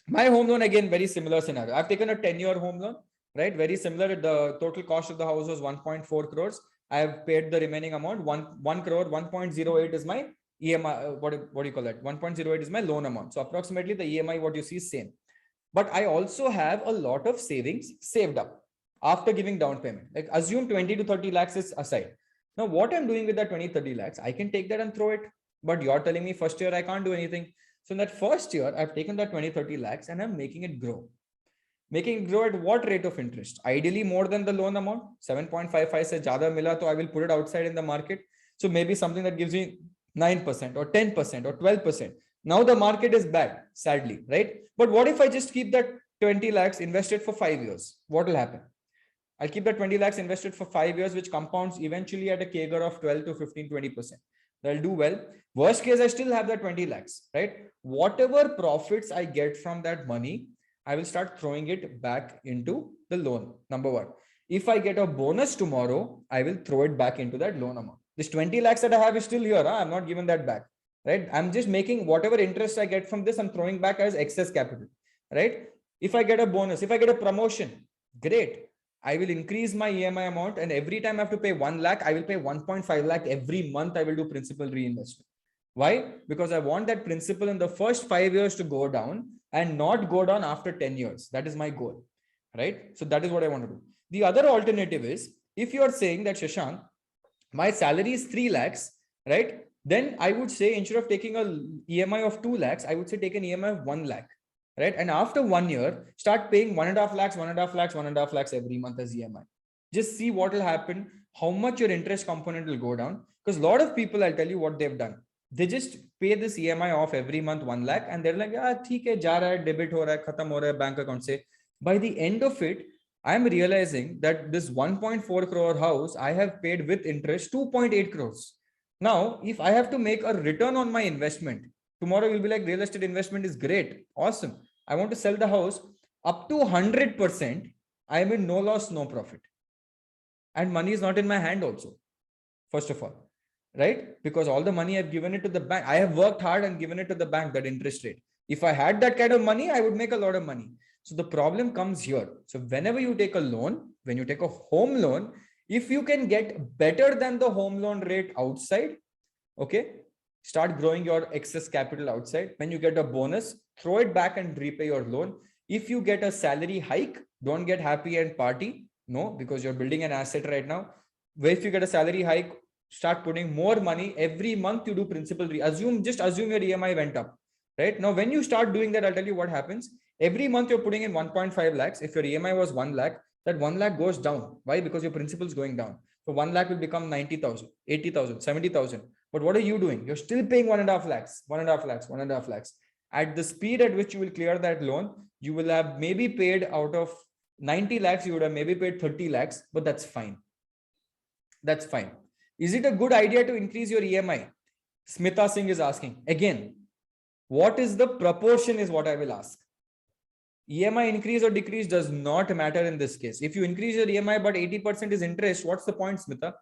my home loan, again, very similar scenario. I've taken a 10-year home loan, right? Very similar. The total cost of the house was 1.4 crores. I have paid the remaining amount. 1 crore, 1.08 is my EMI. What do you call that? 1.08 is my loan amount. So approximately the EMI, what you see is same. But I also have a lot of savings saved up after giving down payment. Like assume 20 to 30 lakhs is aside. Now, what I'm doing with that 20-30 lakhs, I can take that and throw it. But you're telling me first year I can't do anything. So in that first year, I've taken that 20-30 lakhs and I'm making it grow. Making it grow at what rate of interest? Ideally more than the loan amount. 7.55 se zyada mila, so I will put it outside in the market. So maybe something that gives me 9% or 10% or 12%. Now the market is bad, sadly, right? But what if I just keep that 20 lakhs invested for 5 years? What will happen? I'll keep that 20 lakhs invested for 5 years, which compounds eventually at a CAGR of 12 to 15, 20%. They'll do well. Worst case, I still have that 20 lakhs, right? Whatever profits I get from that money, I will start throwing it back into the loan. Number one. If I get a bonus tomorrow, I will throw it back into that loan amount. This 20 lakhs that I have is still here. I'm not giving that back, right? I'm just making whatever interest I get from this, I'm throwing back as excess capital, right? If I get a bonus, if I get a promotion, great. I will increase my EMI amount, and every time I have to pay 1 lakh, I will pay 1.5 lakh every month. I will do principal reinvestment. Why? Because I want that principal in the first 5 years to go down and not go down after 10 years. That is my goal, right? So that is what I want to do. The other alternative is, if you are saying that, Shashank, my salary is 3 lakhs, right? Then I would say, instead of taking a EMI of 2 lakhs, I would say take an EMI of 1 lakh. Right? And after 1 year, start paying 1.5 lakhs, 1.5 lakhs, 1.5 lakhs every month as EMI. Just see what will happen, how much your interest component will go down. Because a lot of people, I'll tell you what they've done. They just pay this EMI off every month, 1 lakh, and they're like, ah, theek hai, ja raha hai, debit ho raha hai, khatam ho raha hai, bank account se. By the end of it, I'm realizing that this 1.4 crore house, I have paid with interest 2.8 crores. Now, if I have to make a return on my investment, tomorrow you'll be like, real estate investment is great. Awesome. I want to sell the house up to 100%. I am in no loss, no profit. And money is not in my hand also. first of all, right? Because all the money I've given it to the bank. I have worked hard and given it to the bank, that interest rate. If I had that kind of money, I would make a lot of money. So the problem comes here. So whenever you take a loan, when you take a home loan, if you can get better than the home loan rate outside, okay, start growing your excess capital outside. When you get a bonus, throw it back and repay your loan. If you get a salary hike, don't get happy and party. No, because you're building an asset right now. Where if you get a salary hike, start putting more money every month. You do principal. Just assume your EMI went up, right? Now, when you start doing that, I'll tell you what happens. Every month you're putting in 1.5 lakhs. If your EMI was 1 lakh, that 1 lakh goes down. Why? Because your principal is going down. So 1 lakh will become 90,000, 80,000, 70,000. But what are you doing? You're still paying 1.5 lakhs, 1.5 lakhs, 1.5 lakhs. At the speed at which you will clear that loan, you will have maybe paid out of 90 lakhs, you would have maybe paid 30 lakhs, but that's fine. That's fine. Is it a good idea to increase your EMI? Smita Singh is asking. Again, what is the proportion is what I will ask. EMI increase or decrease does not matter in this case. If you increase your EMI but 80% is interest, what's the point, Smita?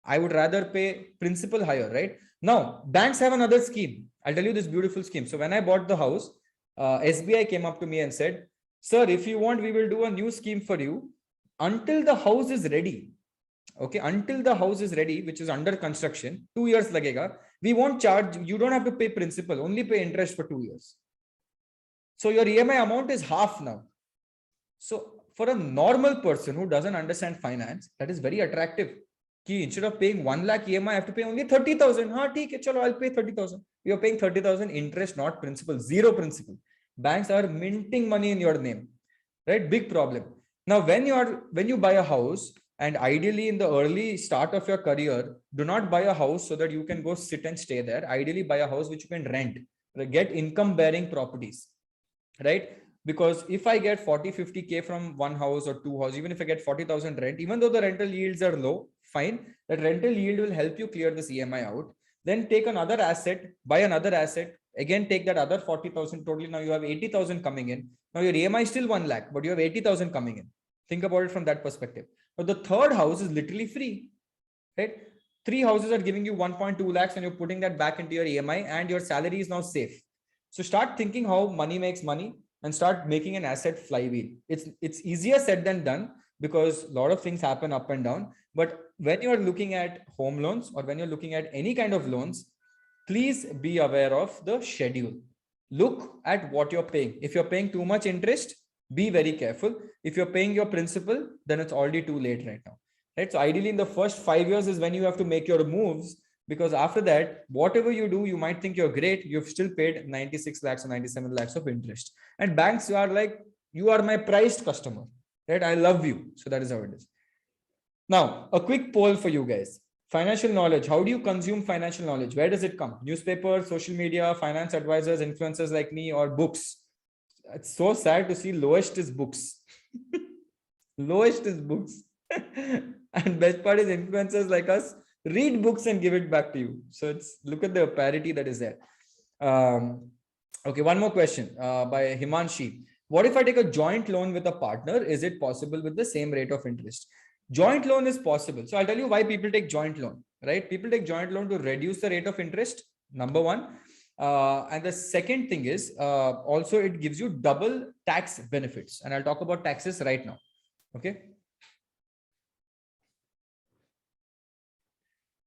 I would rather pay principal higher, right? Now, banks have another scheme. I'll tell you this beautiful scheme. So when I bought the house, SBI came up to me and said, sir, if you want, we will do a new scheme for you until the house is ready. Okay, until the house is ready, which is under construction, 2 years lagega. We won't charge, you don't have to pay principal, only pay interest for 2 years. So your EMI amount is half now. So for a normal person who doesn't understand finance, that is very attractive. Instead of paying 1 lakh EMI, I have to pay only 30,000. I'll pay 30,000. You're paying 30,000 interest, not principal, zero principal. Banks are minting money in your name, right? Big problem. Now, when you buy a house, and ideally in the early start of your career, do not buy a house so that you can go sit and stay there. Ideally buy a house which you can rent, get income bearing properties, right? Because if I get 40, 50K from one house or two houses, even if I get 40,000 rent, even though the rental yields are low, fine, that rental yield will help you clear this EMI out. Then take another asset, buy another asset, again, take that other 40,000 totally. Now you have 80,000 coming in. Now your EMI is still 1 lakh, but you have 80,000 coming in. Think about it from that perspective. But the third house is literally free, right? 3 houses are giving you 1.2 lakhs and you're putting that back into your EMI and your salary is now safe. So start thinking how money makes money and start making an asset flywheel. It's easier said than done because a lot of things happen up and down. But when you're looking at home loans or when you're looking at any kind of loans, please be aware of the schedule. Look at what you're paying. If you're paying too much interest, be very careful. If you're paying your principal, then it's already too late right now. Right? So ideally in the first 5 years is when you have to make your moves, because after that, whatever you do, you might think you're great. You've still paid 96 lakhs or 97 lakhs of interest. And banks are like, you are my prized customer, right? I love you. So that is how it is. Now, a quick poll for you guys. Financial knowledge. How do you consume financial knowledge? Where does it come? Newspaper, social media, finance advisors, influencers like me, or books? It's so sad to see lowest is books. Lowest is books. And best part is influencers like us read books and give it back to you. So look at the parity that is there. Okay, one more question by Himanshi. What if I take a joint loan with a partner? Is it possible with the same rate of interest? Joint loan is possible. So I'll tell you why people take joint loan, right? People take joint loan to reduce the rate of interest, number one. And the second thing is also it gives you double tax benefits. And I'll talk about taxes right now. Okay.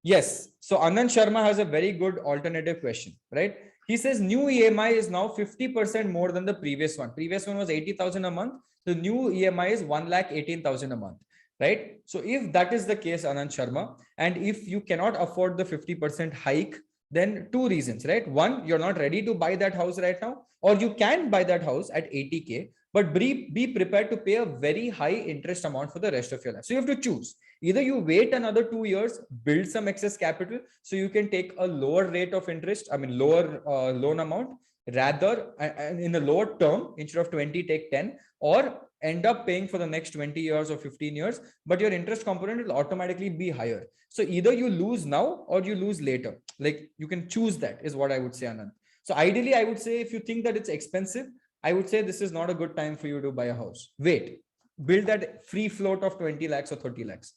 Yes. So Anand Sharma has a very good alternative question, right? He says new EMI is now 50% more than the previous one. Previous one was 80,000 a month. The new EMI is 1,18,000 a month, right? So if that is the case, Anand Sharma, and if you cannot afford the 50% hike, then two reasons, right? One, you're not ready to buy that house right now, or you can buy that house at 80K, but be prepared to pay a very high interest amount for the rest of your life. So you have to choose. Either you wait another 2 years, build some excess capital so you can take a lower rate of interest, lower loan amount, rather in a lower term, instead of 20, take 10, or end up paying for the next 20 years or 15 years, but your interest component will automatically be higher. So either you lose now or you lose later. Like you can choose, that is what I would say, Anand. So ideally, I would say if you think that it's expensive, I would say this is not a good time for you to buy a house. Wait, build that free float of 20 lakhs or 30 lakhs.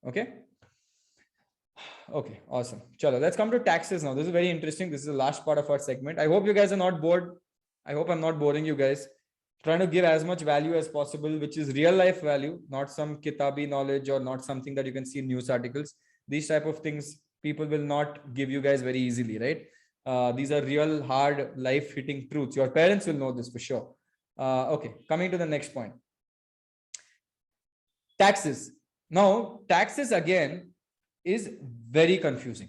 Okay. Okay, awesome. Chalo, let's come to taxes now. This is very interesting. This is the last part of our segment. I hope you guys are not bored. I hope I'm not boring you guys. Trying to give as much value as possible, which is real life value, not some kitabi knowledge or not something that you can see in news articles. These type of things people will not give you guys very easily, right? These are real hard life hitting truths. Your parents will know this for sure. Okay, coming to the next point. Taxes. Now, taxes again is very confusing.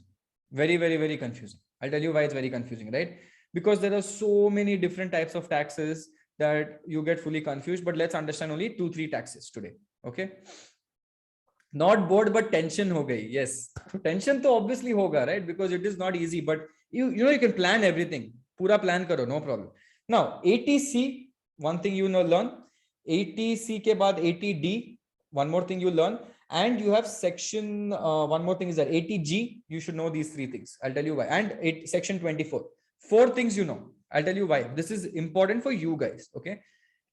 Very, very, very confusing. I'll tell you why it's very confusing, right? Because there are so many different types of taxes that you get fully confused. But let's understand only 2-3 taxes today. Okay. Not bored, but tension ho gayi. Yes. So tension to obviously hoga, right? Because it is not easy, but you know, you can plan everything. Pura plan karo, no problem. Now, ATC, one thing you know, learn. ATC ke baad ATD, one more thing you learn. And you have section, one more thing is that ATG, you should know these 3 things. I'll tell you why. And section 24. 4 things you know. I'll tell you why. This is important for you guys. Okay.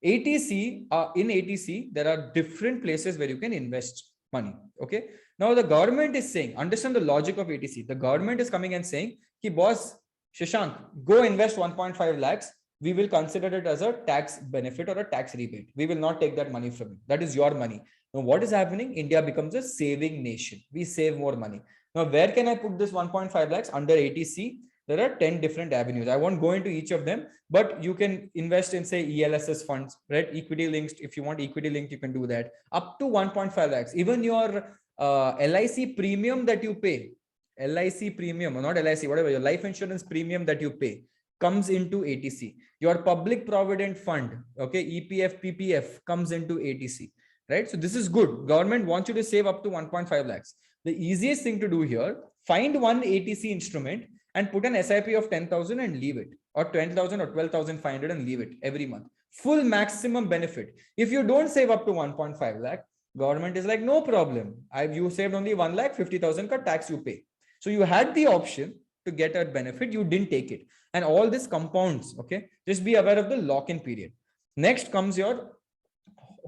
ATC, in ATC, there are different places where you can invest money. Okay. Now the government is saying, understand the logic of ATC. The government is coming and saying, ki boss, Shashank, go invest 1.5 lakhs. We will consider it as a tax benefit or a tax rebate. We will not take that money from you. That is your money. Now, what is happening? India becomes a saving nation. We save more money. Now, where can I put this 1.5 lakhs? Under ATC, there are 10 different avenues. I won't go into each of them, but you can invest in, say, ELSS funds, right? Equity linked. If you want equity linked, you can do that. Up to 1.5 lakhs. Even your LIC premium that you pay, LIC premium, or not LIC, whatever, your life insurance premium that you pay comes into ATC. Your public provident fund, okay, EPF, PPF comes into ATC. Right? So this is good. Government wants you to save up to 1.5 lakhs. The easiest thing to do here, find one ATC instrument and put an SIP of 10,000 and leave it, or 20,000 or 12,500 and leave it every month. Full maximum benefit. If you don't save up to 1.5 lakh, government is like, no problem. You saved only 1 lakh, 50,000 ka tax you pay. So you had the option to get a benefit. You didn't take it. And all this compounds. Okay. Just be aware of the lock-in period. Next comes your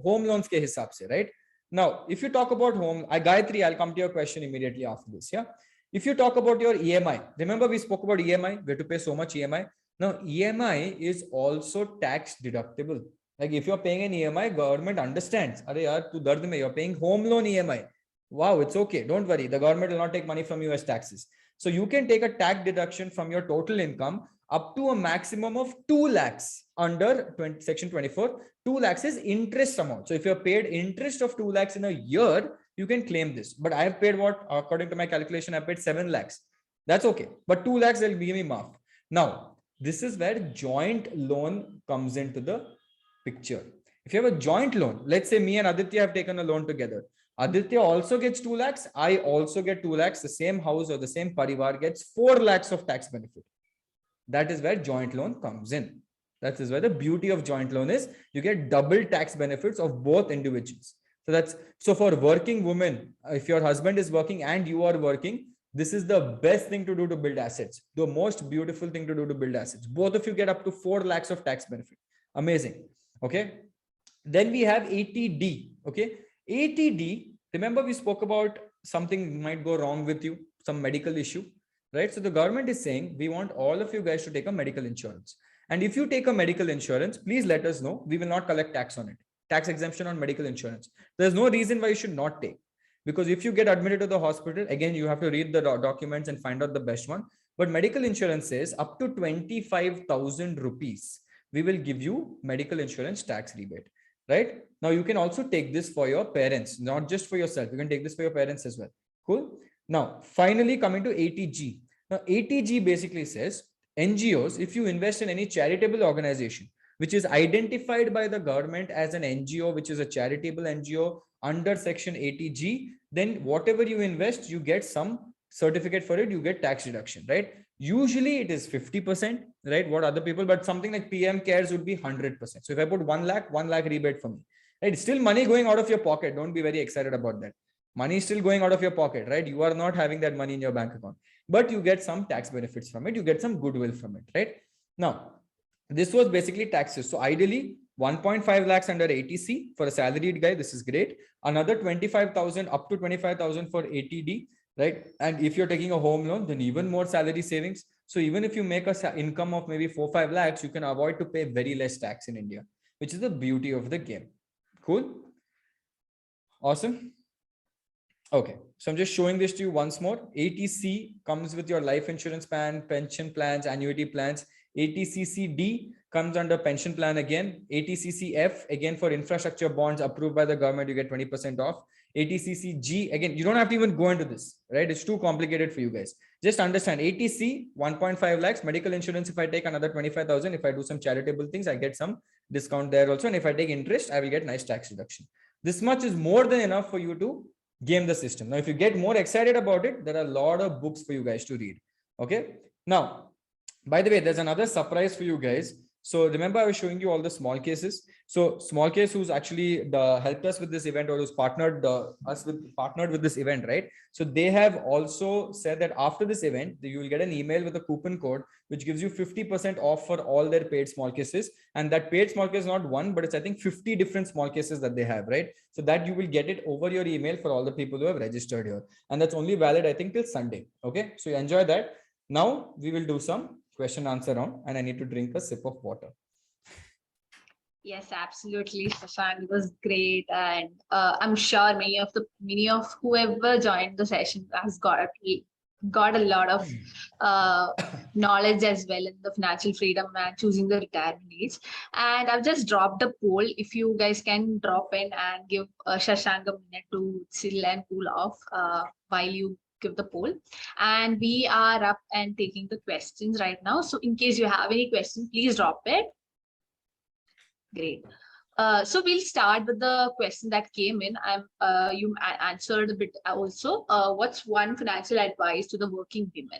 home loans ke hisab se, right? Now, if you talk about home, Gayatri, I'll come to your question immediately after this. Yeah. If you talk about your EMI, remember we spoke about EMI, we have to pay so much EMI. Now, EMI is also tax deductible. Like if you're paying an EMI, government understands. Are yaar, tu dard mein, you're paying home loan EMI. Wow, it's okay. Don't worry. The government will not take money from you as taxes. So you can take a tax deduction from your total income up to a maximum of 2 lakhs under section 24. 2 lakhs is interest amount. So if you're paid interest of 2 lakhs in a year, you can claim this. But I have paid what? According to my calculation, I paid 7 lakhs. That's okay. But 2 lakhs, they'll give me maaf. Now, this is where joint loan comes into the picture. If you have a joint loan, let's say me and Aditya have taken a loan together. Aditya also gets 2 lakhs. I also get 2 lakhs. The same house or the same parivar gets 4 lakhs of tax benefit. That is where joint loan comes in. That is where the beauty of joint loan is. You get double tax benefits of both individuals. So for working women, if your husband is working and you are working, this is the best thing to do to build assets. The most beautiful thing to do to build assets. Both of you get up to 4 lakhs of tax benefit. Amazing. Okay. Then we have ATD. Okay. ATD, remember we spoke about something might go wrong with you, some medical issue, right? So the government is saying, we want all of you guys to take a medical insurance. And if you take a medical insurance, please let us know. We will not collect tax on it. Tax exemption on medical insurance. There's no reason why you should not take. Because if you get admitted to the hospital, again, you have to read the documents and find out the best one. But medical insurance says up to 25,000 rupees, we will give you medical insurance tax rebate, right? Now you can also take this for your parents, not just for yourself. You can take this for your parents as well. Cool. Now, finally coming to ATG. Now, ATG basically says NGOs, if you invest in any charitable organization, which is identified by the government as an NGO, which is a charitable NGO under section ATG, then whatever you invest, you get some certificate for it, you get tax deduction, right? Usually it is 50%, right? What other people, but something like PM Cares would be 100%. So if I put 1 lakh rebate for me, right? It's still money going out of your pocket. Don't be very excited about that. Money is still going out of your pocket, right? You are not having that money in your bank account, but you get some tax benefits from it. You get some goodwill from it, right? Now, this was basically taxes. So ideally 1.5 lakhs under ATC for a salaried guy. This is great. Another 25,000 up to 25,000 for ATD. right? And if you're taking a home loan, then even more salary savings. So even if you make a income of maybe 4-5 lakhs, you can avoid to pay very less tax in India, which is the beauty of the game. Cool. Awesome. Okay, so I'm just showing this to you once more. ATC comes with your life insurance plan, pension plans, annuity plans. ATCCD comes under pension plan again. ATCCF again for infrastructure bonds approved by the government, you get 20% off. ATCCG again, you don't have to even go into this, right? It's too complicated for you guys. Just understand ATC 1.5 lakhs, medical insurance. If I take another 25,000, if I do some charitable things, I get some discount there also. And if I take interest, I will get nice tax reduction. This much is more than enough for you to game the system. Now, if you get more excited about it, there are a lot of books for you guys to read. Okay. Now, by the way, there's another surprise for you guys. So remember, I was showing you all the small cases. So small case who's actually helped us with this event, or who's partnered with this event, right? So they have also said that after this event, you will get an email with a coupon code, which gives you 50% off for all their paid small cases. And that paid small case is not one, but it's, I think, 50 different small cases that they have, right? So that you will get it over your email for all the people who have registered here. And that's only valid, I think, till Sunday. Okay. So you enjoy that. Now we will do some question answer round, and I need to drink a sip of water. Yes, absolutely, Shashank. It was great, and I'm sure many of whoever joined the session has got a lot of knowledge as well in the financial freedom and choosing the retirement age. And I've just dropped a poll. If you guys can drop in and give Shashank a minute to chill and cool off while you give the poll. And we are up and taking the questions right now. So in case you have any questions, please drop it. Great. So we'll start with the question that came in. You answered a bit also. What's one financial advice to the working women?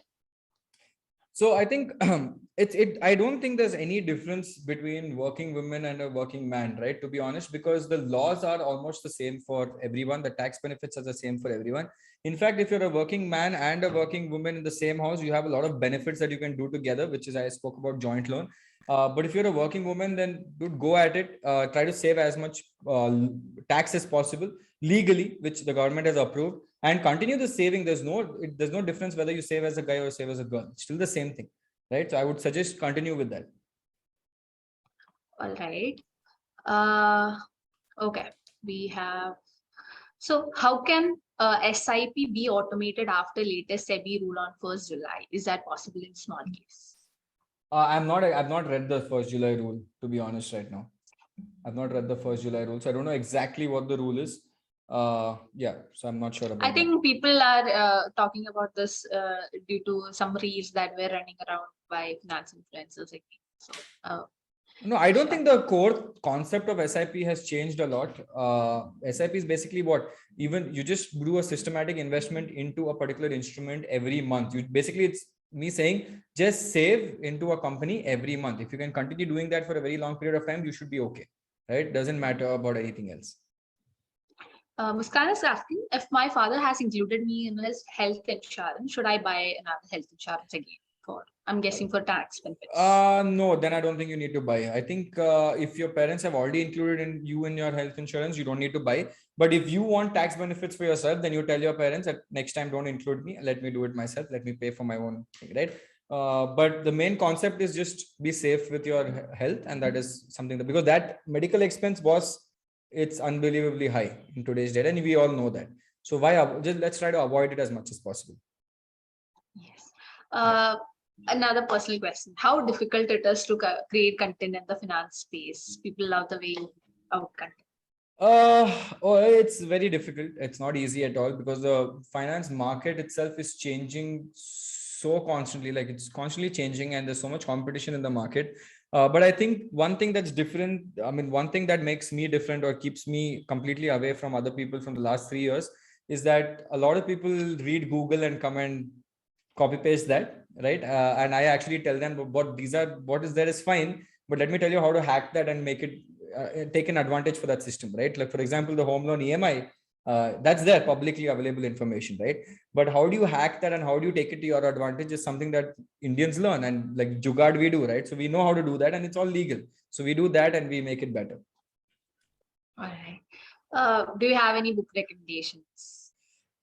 So I think I don't think there's any difference between working women and a working man, right? To be honest, because the laws are almost the same for everyone. The tax benefits are the same for everyone. In fact, if you're a working man and a working woman in the same house, you have a lot of benefits that you can do together, which is, I spoke about joint loan. But if you're a working woman, then dude, go at it. Try to save as much tax as possible legally, which the government has approved, and continue the saving. There's no difference whether you save as a guy or save as a girl. It's still the same thing, right? So I would suggest continue with that. All right. Okay. We have. So how can SIP be automated after latest SEBI rule on 1st July? Is that possible in small case? I've not read the 1st July rule, to be honest, right now. I've not read the 1st July rule, so I don't know exactly what the rule is. Yeah, so I'm not sure about I think people are talking about this due to some reels that were running around by finance influencers. I think. So, no, I don't think the core concept of SIP has changed a lot. SIP is basically what, even you just do a systematic investment into a particular instrument every month. It's me saying just save into a company every month. If you can continue doing that for a very long period of time, you should be okay, right? Doesn't matter about anything else. Muskan is asking, if my father has included me in his health insurance, should I buy another health insurance again? I'm guessing for tax benefits. No, then I don't think you need to buy. I think if your parents have already included you in your health insurance, you don't need to buy. But if you want tax benefits for yourself, then you tell your parents that next time don't include me. Let me do it myself. Let me pay for my own thing, right? But the main concept is just be safe with your health, and that is something that, because that medical expense it's unbelievably high in today's date, and we all know that. So let's try to avoid it as much as possible. Yes. Another personal question: how difficult it is to create content in the finance space? People love the way you out content. It's very difficult. It's not easy at all, because the finance market itself is changing so constantly. Like, it's constantly changing, and there's so much competition in the market. But I think one thing that's different, one thing that makes me different or keeps me completely away from other people from the last 3 years is that a lot of people read Google and come and copy paste that, right? And I actually tell them what is there is fine, but let me tell you how to hack that and make it take an advantage for that system, right? Like, for example, the home loan EMI, that's there, publicly available information, right? But how do you hack that and how do you take it to your advantage is something that Indians learn, and like Jugaad we do, right? So we know how to do that, and it's all legal. So we do that and we make it better. All right. Do you have any book recommendations?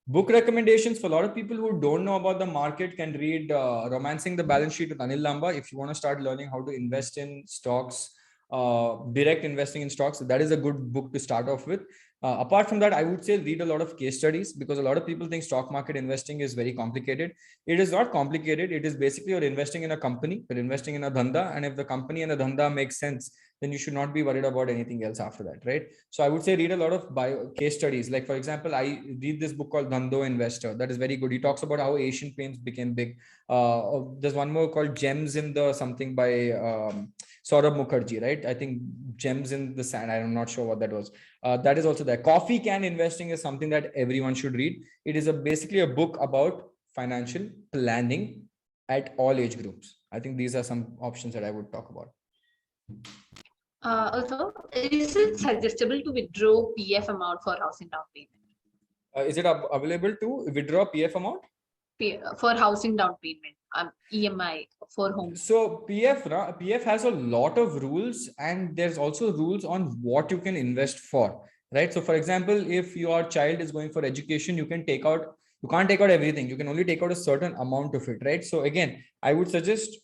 Book recommendations for a lot of people who don't know about the market can read Romancing the Balance Sheet with Anil Lamba. If you want to start learning how to invest in stocks, direct investing in stocks, that is a good book to start off with. Apart from that, I would say read a lot of case studies, because a lot of people think stock market investing is very complicated. It is not complicated. It is basically you're investing in a company, you're investing in a dhanda, and if the company and the dhanda makes sense, then you should not be worried about anything else after that, right? So I would say read a lot of case studies. Like, for example, I read this book called Dhando Investor. That is very good. He talks about how Asian Paints became big. There's one more called Gems in the something by Saurabh Mukherjee, right? I think Gems in the Sand. I'm not sure what that was. That is also there. Coffee Can Investing is something that everyone should read. It is basically a book about financial planning at all age groups. I think these are some options that I would talk about. Also, is it suggestible to withdraw PF amount for housing down payment? Is it available to withdraw PF amount? For housing down payment, EMI for home. So PF has a lot of rules, and there's also rules on what you can invest for, right? So for example, if your child is going for education, you can't take out everything. You can only take out a certain amount of it, right? So again, I would suggest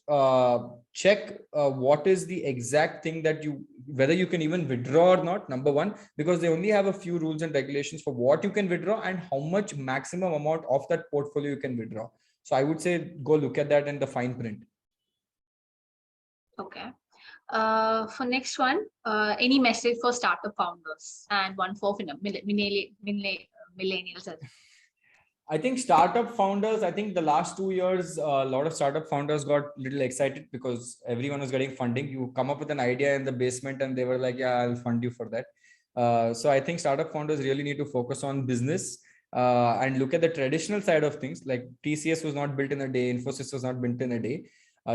check what is the exact thing that whether you can even withdraw or not, number one, because they only have a few rules and regulations for what you can withdraw and how much maximum amount of that portfolio you can withdraw. So I would say go look at that in the fine print. Okay. For next one, any message for startup founders and one for millennials? I think startup founders, I think the last 2 years, a lot of startup founders got a little excited because everyone was getting funding. You come up with an idea in the basement and they were like, yeah, I'll fund you for that. So I think startup founders really need to focus on business and look at the traditional side of things. Like TCS was not built in a day. Infosys was not built in a day.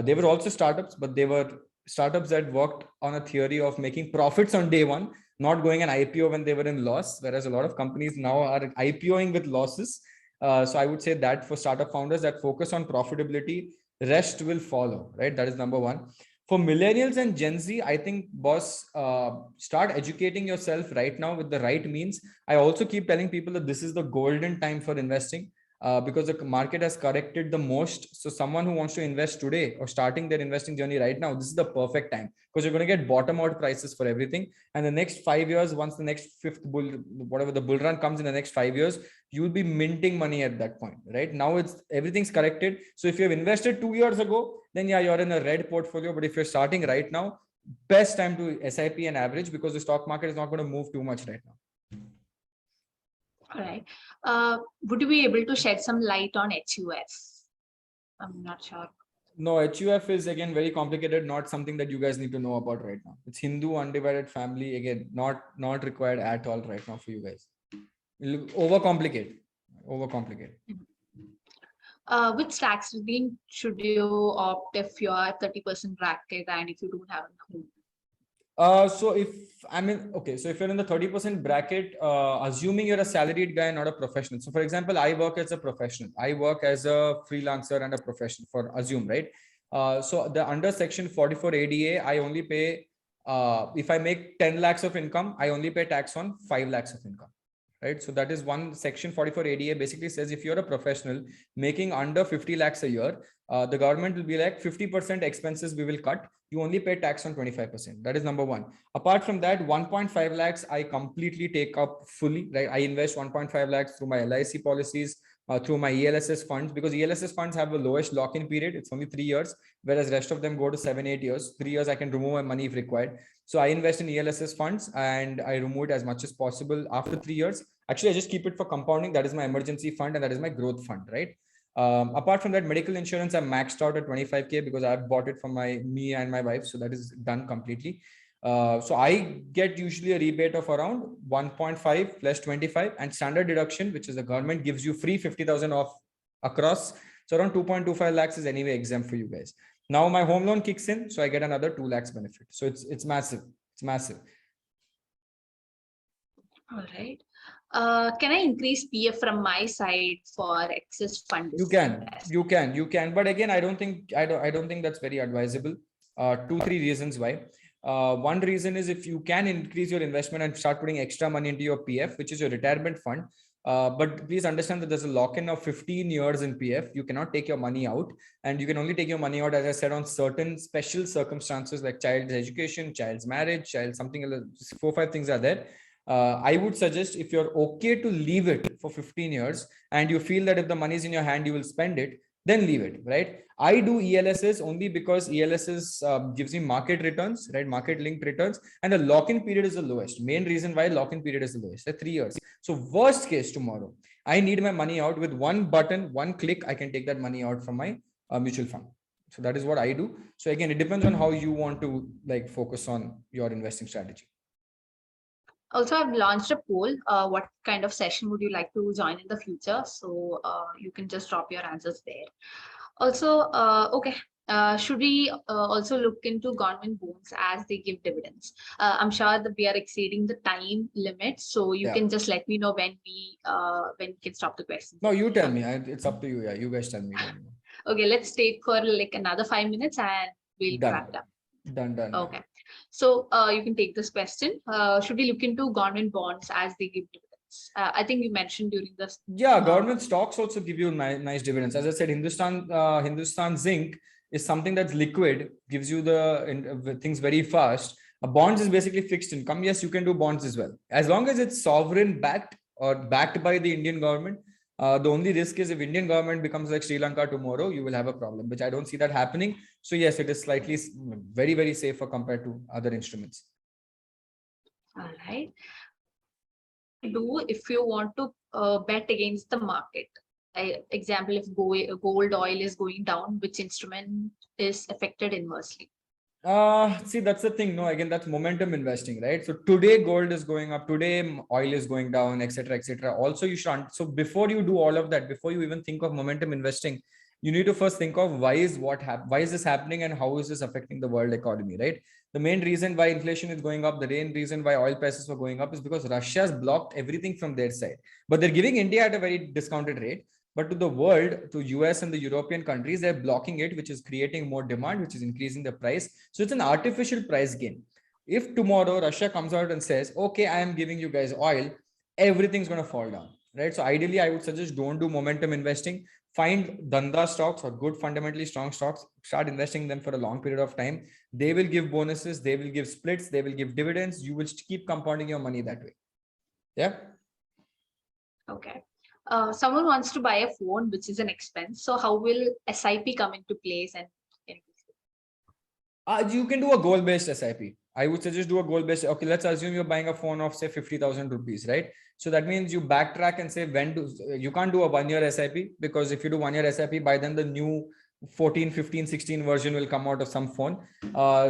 They were also startups, but they were startups that worked on a theory of making profits on day one, not going an IPO when they were in loss. Whereas a lot of companies now are IPOing with losses. So I would say that for startup founders that focus on profitability, rest will follow, right? That is number one. For millennials and Gen Z, I think, boss, start educating yourself right now with the right means. I also keep telling people that this is the golden time for investing because the market has corrected the most. So someone who wants to invest today or starting their investing journey right now, this is the perfect time because you're going to get bottom out prices for everything. And the next 5 years, once the next fifth bull, whatever the bull run comes in the next 5 years, you'll be minting money at that point, right? Now everything's corrected. So if you have invested 2 years ago, then yeah, you're in a red portfolio. But if you're starting right now, best time to SIP and average because the stock market is not going to move too much right now. All right. Would you be able to shed some light on HUF? I'm not sure. No, HUF is again very complicated, not something that you guys need to know about right now. It's Hindu undivided family, again, not required at all right now for you guys. Overcomplicate. Which tax regime should you opt if you are 30% bracket and if you don't have a home? So if you're in the 30% bracket, assuming you're a salaried guy, not a professional. So for example, I work as a professional. I work as a freelancer and a professional for assume, right? So the under section 44 ADA, I only pay, if I make 10 lakhs of income, I only pay tax on 5 lakhs of income. Right. So that is one section 44 ADA basically says if you're a professional making under 50 lakhs a year, the government will be like 50% expenses we will cut. You only pay tax on 25%. That is number one. Apart from that, 1.5 lakhs, I completely take up fully, right? I invest 1.5 lakhs through my LIC policies, through my ELSS funds, because ELSS funds have the lowest lock-in period. It's only 3 years, whereas rest of them go to 7-8 years. 3 years, I can remove my money if required. So I invest in ELSS funds and I remove it as much as possible after 3 years. Actually, I just keep it for compounding. That is my emergency fund and that is my growth fund, right? Apart from that, medical insurance, I'm maxed out at 25K because I've bought it for me and my wife. So that is done completely. So I get usually a rebate of around 1.5 plus 25 and standard deduction, which is the government gives you free 50,000 off across. So around 2.25 lakhs is anyway exempt for you guys. Now my home loan kicks in, so I get another 2 lakhs benefit. So it's massive. It's massive. All right. Can I increase PF from my side for excess fund? You can. But again, I don't think that's very advisable. 2-3 reasons why. One reason is if you can increase your investment and start putting extra money into your PF, which is your retirement fund, But please understand that there's a lock-in of 15 years in PF. You cannot take your money out, and you can only take your money out, as I said, on certain special circumstances like child's education, child's marriage, child something else. 4-5 things are there. I would suggest, if you're okay to leave it for 15 years and you feel that if the money is in your hand, you will spend it, then leave it, right? I do ELSs only because ELSs gives me market returns, right? Market linked returns, and the lock-in period is the lowest. Main reason why lock-in period is the lowest, 3 years. So worst case tomorrow, I need my money out, with one button, one click, I can take that money out from my mutual fund. So that is what I do. So again, it depends on how you want to like focus on your investing strategy. Also, I've launched a poll. What kind of session would you like to join in the future? So you can just drop your answers there. Also, okay. Should we also look into government bonds as they give dividends? I'm sure that we are exceeding the time limit, so you can just let me know when we can stop the questions. No, you tell me. It's up to you. Yeah, you guys tell me. Okay, let's take for like another 5 minutes and we'll wrap it up. Done. Okay. So you can take this question. Should we look into government bonds as they give dividends? I think we mentioned during this. Yeah, government stocks also give you nice dividends. As I said, Hindustan Zinc is something that's liquid, gives you the things very fast. Bonds is basically fixed income. Yes, you can do bonds as well, as long as it's sovereign backed or backed by the Indian government. The only risk is if Indian government becomes like Sri Lanka tomorrow, you will have a problem, which I don't see that happening. So yes, it is slightly very, very safer compared to other instruments. All right. Do if you want to bet against the market. Example, if gold oil is going down, which instrument is affected inversely? See, that's the thing. No, again, that's momentum investing, right? So today gold is going up, today oil is going down, etc., etc. Also, you should. So before you do all of that, before you even think of momentum investing, you need to first think of why is this happening and how is this affecting the world economy, right? The main reason why inflation is going up, the main reason why oil prices were going up is because Russia has blocked everything from their side, but they're giving India at a very discounted rate. But to the world, to US and the European countries, they're blocking it, which is creating more demand, which is increasing the price. So it's an artificial price gain. If tomorrow Russia comes out and says, okay, I am giving you guys oil, everything's going to fall down, right? So ideally, I would suggest don't do momentum investing. Find Danda stocks or good fundamentally strong stocks, start investing in them for a long period of time. They will give bonuses, they will give splits, they will give dividends. You will keep compounding your money that way. Yeah. Okay. Someone wants to buy a phone, which is an expense. So how will SIP come into place? And you can do a goal-based SIP. I would suggest do a goal-based. Okay, let's assume you're buying a phone of say 50,000 rupees, right? So that means you backtrack and say you can't do a 1-year SIP, because if you do 1-year SIP, by then the new 14, 15, 16 version will come out of some phone.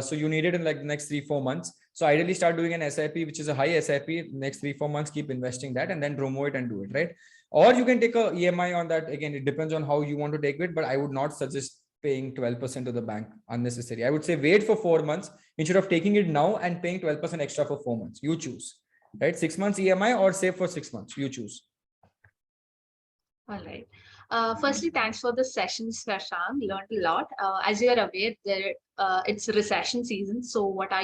So you need it in like the next 3-4 months. So ideally start doing an SIP, which is a high SIP. Next 3-4 months, keep investing that and then promote it and do it, right? Or you can take a EMI on that. Again, it depends on how you want to take it, but I would not suggest paying 12% to the bank unnecessary. I would say wait for 4 months instead of taking it now and paying 12% extra for 4 months. You choose, right? 6 months EMI or save for 6 months. You choose. All right. Firstly, thanks for the session, Shashank. Learned a lot. As you are aware, it's recession season. So, what are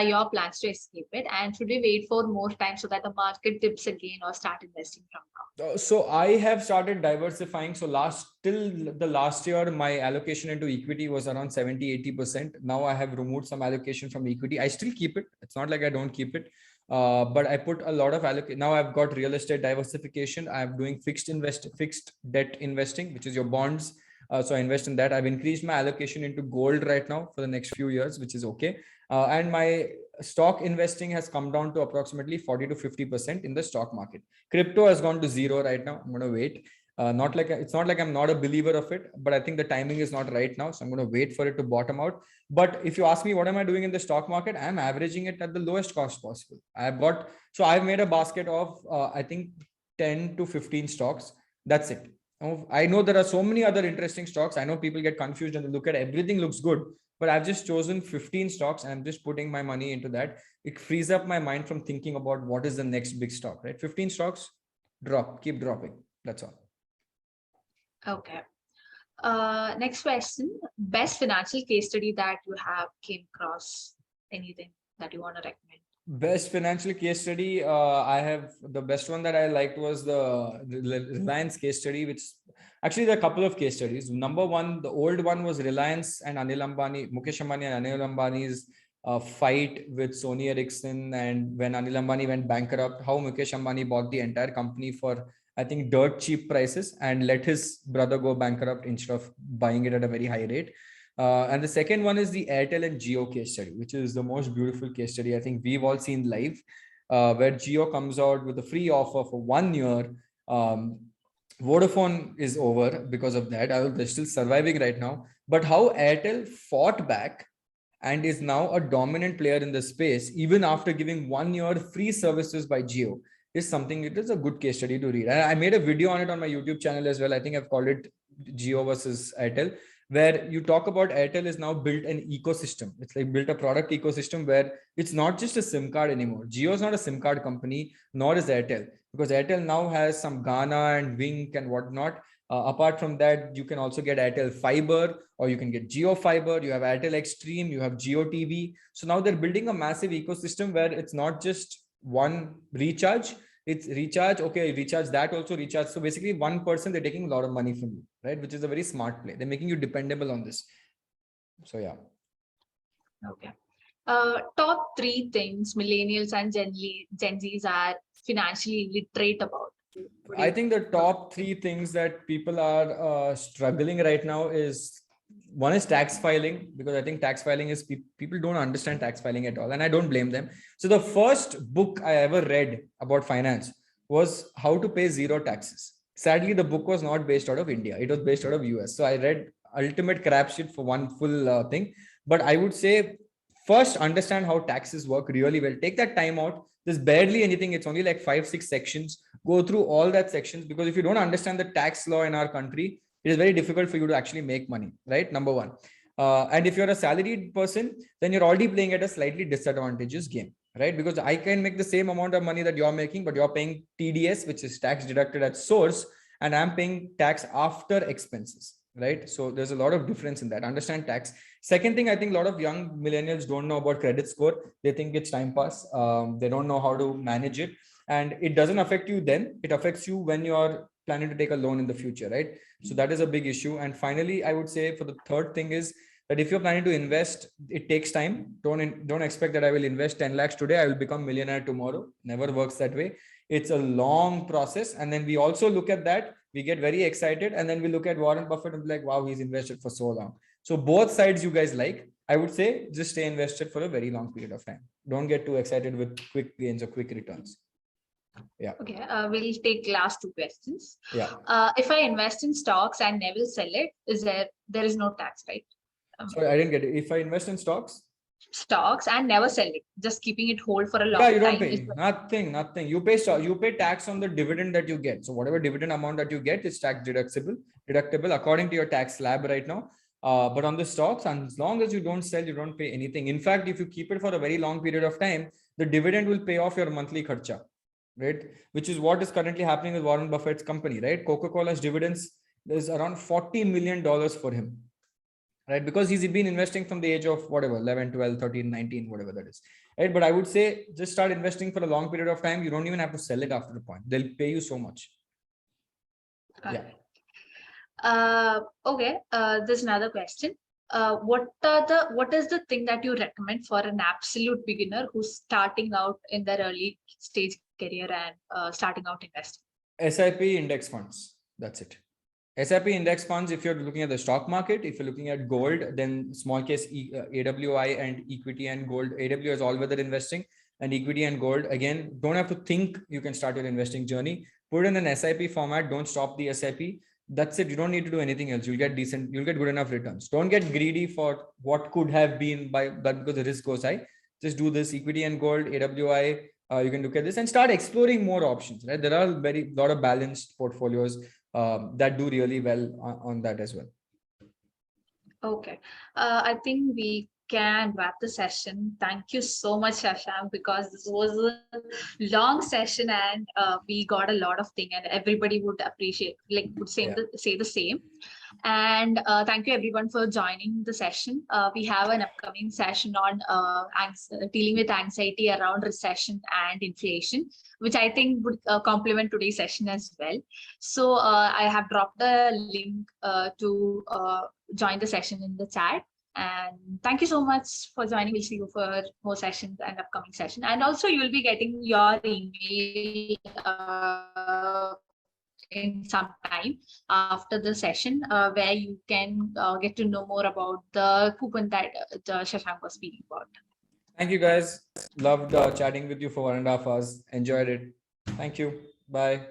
your plans to escape it? And should we wait for more time so that the market dips again, or start investing from now? So I have started diversifying. So till the last year, my allocation into equity was around 70-80%. Now I have removed some allocation from equity. I still keep it. It's not like I don't keep it. But I put a lot of allocation. Now I've got real estate diversification. I'm doing fixed debt investing, which is your bonds. So I invest in that. I've increased my allocation into gold right now for the next few years, which is okay. And my stock investing has come down to approximately 40 to 50% in the stock market. Crypto has gone to zero right now. I'm going to wait. It's not like I'm not a believer of it, but I think the timing is not right now. So I'm going to wait for it to bottom out. But if you ask me, what am I doing in the stock market? I'm averaging it at the lowest cost possible. I've made a basket of, I think 10 to 15 stocks. That's it. I know there are so many other interesting stocks. I know people get confused and they look at everything looks good, but I've just chosen 15 stocks and I'm just putting my money into that. It frees up my mind from thinking about what is the next big stock, right? 15 stocks, keep dropping. That's all. Okay. Next question. Best financial case study that you have came across, anything that you want to recommend? Best financial case study. I have the best one that I liked was the Reliance case study, which actually there are a couple of case studies. Number one, the old one was Reliance and Anil Ambani, Mukesh Ambani and Anil Ambani's fight with Sony Ericsson, and when Anil Ambani went bankrupt, how Mukesh Ambani bought the entire company for, I think, dirt cheap prices and let his brother go bankrupt instead of buying it at a very high rate. And the second one is the Airtel and Geo case study, which is the most beautiful case study I think we've all seen live, where Geo comes out with a free offer for 1 year. Vodafone is over because of that. They're still surviving right now. But how Airtel fought back and is now a dominant player in the space, even after giving 1 year free services by Geo, is something. It is a good case study to read. And I made a video on it on my YouTube channel as well. I think I've called it Geo versus Airtel, where you talk about Airtel is now built an ecosystem. It's like built a product ecosystem where it's not just a SIM card anymore. Jio is not a SIM card company, nor is Airtel, because Airtel now has some Ghana and Wink and whatnot. Apart from that, you can also get Airtel Fiber, or you can get Geo Fiber. You have Airtel Extreme, you have Geo TV. So now they're building a massive ecosystem where it's not just one recharge. It's recharge, okay, recharge that also recharge. So basically 1 person, they're taking a lot of money from you, right? Which is a very smart play. They're making you dependable on this. So yeah. Okay. Top 3 things millennials and Gen Zs are financially literate about. I think the top 3 things that people are struggling right now is, one is tax filing, because I think tax filing is people don't understand tax filing at all, and I don't blame them. So the first book I ever read about finance was How to Pay Zero Taxes. Sadly, the book was not based out of India. It was based out of US. So I read ultimate crap shit for one full thing. But I would say first understand how taxes work really well. Take that time out. There's barely anything. It's only like 5-6 sections. Go through all that sections, because if you don't understand the tax law in our country, it is very difficult for you to actually make money, right? Number one. And if you're a salaried person, then you're already playing at a slightly disadvantageous game, right? Because I can make the same amount of money that you're making, but you're paying TDS, which is tax deducted at source, and I'm paying tax after expenses, right? So there's a lot of difference in that. Understand tax. Second thing, I think a lot of young millennials don't know about credit score. They think it's time pass. They don't know how to manage it. And it doesn't affect you then. It affects you when you're planning to take a loan in the future, right? So that is a big issue. And finally, I would say for the third thing is that if you're planning to invest, it takes time. Don't expect that I will invest 10 lakhs today, I will become millionaire tomorrow. Never works that way. It's a long process. And then we also look at that. We get very excited. And then we look at Warren Buffett and be like, wow, he's invested for so long. So both sides you guys like. I would say just stay invested for a very long period of time. Don't get too excited with quick gains or quick returns. Yeah. Okay. We'll take last 2 questions. Yeah. If I invest in stocks and never sell it, there is no tax, right? Sorry, I didn't get it. If I invest in stocks and never sell it, just keeping it hold for a long time. Yeah, you time. don't pay nothing. You pay tax on the dividend that you get. So whatever dividend amount that you get is tax deductible according to your tax slab right now. But on the stocks, as long as you don't sell, you don't pay anything. In fact, if you keep it for a very long period of time, the dividend will pay off your monthly kharcha, right? Which is what is currently happening with Warren Buffett's company, right? Coca-Cola's dividends, there's around $40 million for him, right? Because he's been investing from the age of whatever, 11, 12, 13, 19, whatever that is, right? But I would say just start investing for a long period of time. You don't even have to sell it after the point. They'll pay you so much. Yeah. Okay. There's another question. What is the thing that you recommend for an absolute beginner who's starting out in their early stage career and starting out investing? SIP index funds. That's it. SIP index funds. If you're looking at the stock market, if you're looking at gold, then small case AWI and equity and gold. AW is all weather investing, and equity and gold. Again, don't have to think. You can start your investing journey. Put in an SIP format. Don't stop the SIP. That's it. You don't need to do anything else. You'll get good enough returns. Don't get greedy for what could have been by that, because the risk goes high. Just do this equity and gold, AWI. You can look at this and start exploring more options, right? There are lot of balanced portfolios that do really well on that as well. Okay. I think we can wrap the session. Thank you so much, Shashank, because this was a long session and we got a lot of things, and everybody would appreciate, would say the same. And thank you everyone for joining the session. We have an upcoming session on dealing with anxiety around recession and inflation, which I think would complement today's session as well. So I have dropped a link to join the session in the chat. And thank you so much for joining. We'll see you for more sessions and upcoming session. And also you will be getting your email in some time after the session where you can get to know more about the coupon that Shashank was speaking about. Thank you guys. Loved chatting with you for 1.5 hours. Enjoyed it. Thank you. Bye.